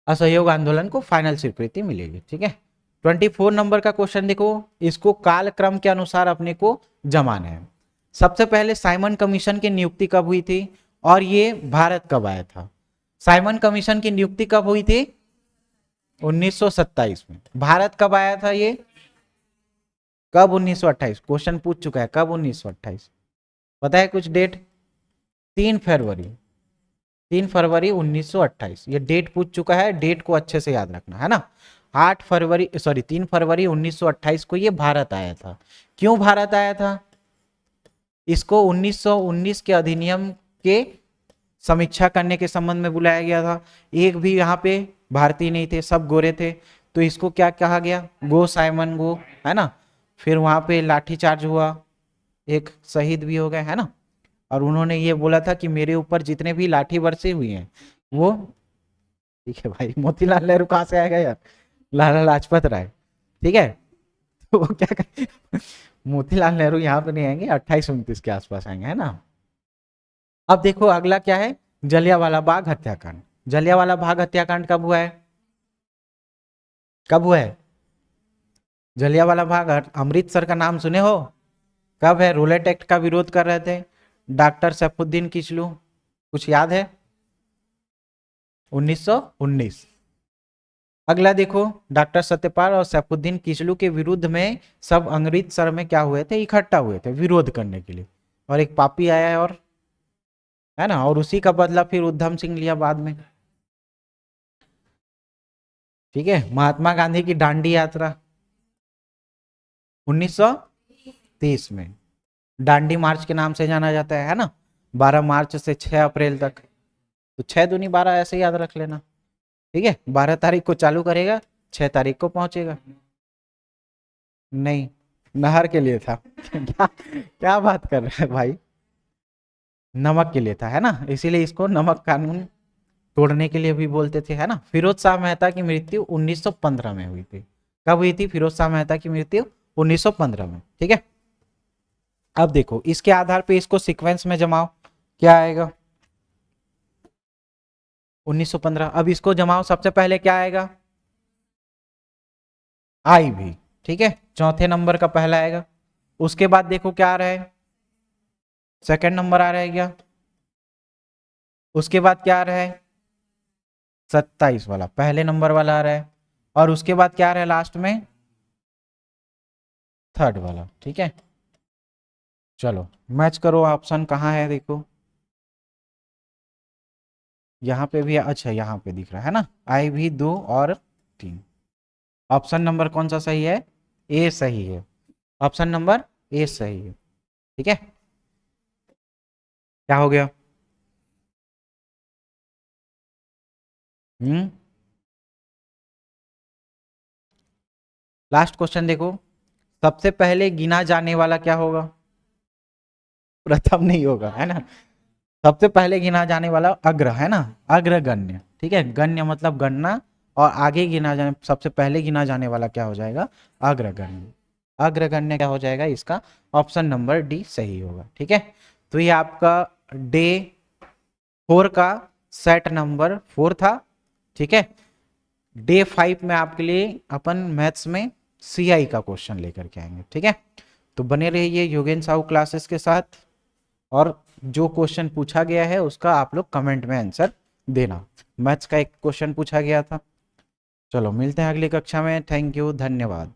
असहयोग आंदोलन को फाइनल स्वीकृति मिलेगी। ठीक है, 24 नंबर का क्वेश्चन देखो, इसको कालक्रम के अनुसार अपने को जमाना है। सबसे पहले साइमन कमीशन की नियुक्ति कब हुई थी, और ये भारत कब आया था। साइमन कमीशन की नियुक्ति कब हुई थी, 1927 में। भारत कब आया था ये, कब, 1928, क्वेश्चन पूछ चुका है, कब 1928, पता है कुछ डेट, 3 फरवरी, 3 फरवरी 1928, ये डेट पूछ चुका है, डेट को अच्छे से याद रखना, है ना। 8 फरवरी, सॉरी 3 फरवरी 1928 को ये भारत आया था। क्यों भारत आया था, इसको 1919 के अधिनियम के समीक्षा करने के संबंध में बुलाया गया था। एक भी यहाँ पे भारतीय नहीं थे, सब गोरे थे, तो इसको क्या कहा गया, गो साइमन गो, है ना। फिर वहां पे लाठीचार्ज हुआ, एक शहीद भी हो गए, है ना। और उन्होंने ये बोला था कि मेरे ऊपर जितने भी लाठी बरसे हुई हैं वो, ठीक है भाई, मोतीलाल नेहरू कहाँ से आएगा यार, लाला लाजपत राय। ठीक है, तो वो क्या कर, मोतीलाल नेहरू यहाँ पे नहीं आएंगे, 28-29 के आसपास आएंगे, है ना। अब देखो अगला क्या है, जलियांवाला बाग हत्याकांड। जलियांवाला बाग हत्याकांड कब हुआ है, कब हुआ है, जलियांवाला बाग, अमृतसर का नाम सुने हो, कब है, रूलेट एक्ट का विरोध कर रहे थे डॉक्टर सैफुद्दीन किचलू, कुछ याद है, 1919। अगला देखो, डॉक्टर सत्यपाल और सैफुद्दीन किचलू के विरुद्ध में सब अमृतसर में क्या हुए थे, इकट्ठा हुए थे विरोध करने के लिए, और एक पापी आया है, और है ना, और उसी का बदला फिर उधम सिंह लिया बाद में। ठीक है, महात्मा गांधी की दांडी यात्रा 1930 में, डांडी मार्च के नाम से जाना जाता है ना, 12 मार्च से 6 अप्रैल तक। तो 6 दूनी 12 ऐसे याद रख लेना, ठीक है। 12 तारीख को चालू करेगा, 6 तारीख को पहुंचेगा। नहीं, नहर के लिए था। क्या क्या बात कर रहे हैं भाई, नमक के लिए था, है ना, इसीलिए इसको नमक कानून तोड़ने के लिए भी बोलते थे, है ना। फिरोज शाह मेहता की मृत्यु 1915 में हुई थी। कब हुई थी फिरोज शाह मेहता की मृत्यु? 1915 में, ठीक है। अब देखो इसके आधार पे इसको सीक्वेंस में जमाओ, क्या आएगा? 1915। अब इसको जमाओ, सबसे पहले क्या आएगा? आई भी, ठीक है, चौथे नंबर का पहला आएगा। उसके बाद देखो क्या आ रहा है, सेकंड नंबर आ रहा है क्या? उसके बाद क्या आ रहा है? 27 वाला, पहले नंबर वाला आ रहा है। और उसके बाद क्या आ रहा है लास्ट में? थर्ड वाला, ठीक है। चलो मैच करो, ऑप्शन कहाँ है देखो, यहाँ पे भी, अच्छा यहाँ पे दिख रहा है ना, आई भी 2 और 3। ऑप्शन नंबर कौन सा सही है? ए सही है, ऑप्शन नंबर ए सही है, ठीक है। क्या हो गया? हम्म, लास्ट क्वेश्चन देखो, सबसे पहले गिना जाने वाला क्या होगा? प्रथम नहीं होगा, है ना। सबसे पहले गिना जाने वाला अग्र, है ना, अग्रगण्य, ठीक है। गण्य मतलब गणना, और आगे गिना जाने, सबसे पहले गिना जाने वाला क्या हो जाएगा? अग्रगण्य। अग्रगण्य क्या हो जाएगा इसका? ऑप्शन नंबर डी सही होगा, ठीक है। तो ये आपका डे 4 का सेट नंबर 4 था, ठीक है। डे 5 में आपके लिए अपन मैथ्स में सीआई का क्वेश्चन लेकर के आएंगे, ठीक है। तो बने रहिए योगेन साहू क्लासेस के साथ, और जो क्वेश्चन पूछा गया है उसका आप लोग कमेंट में आंसर देना। मैथ्स का एक क्वेश्चन पूछा गया था। चलो मिलते हैं अगली कक्षा में, थैंक यू, धन्यवाद।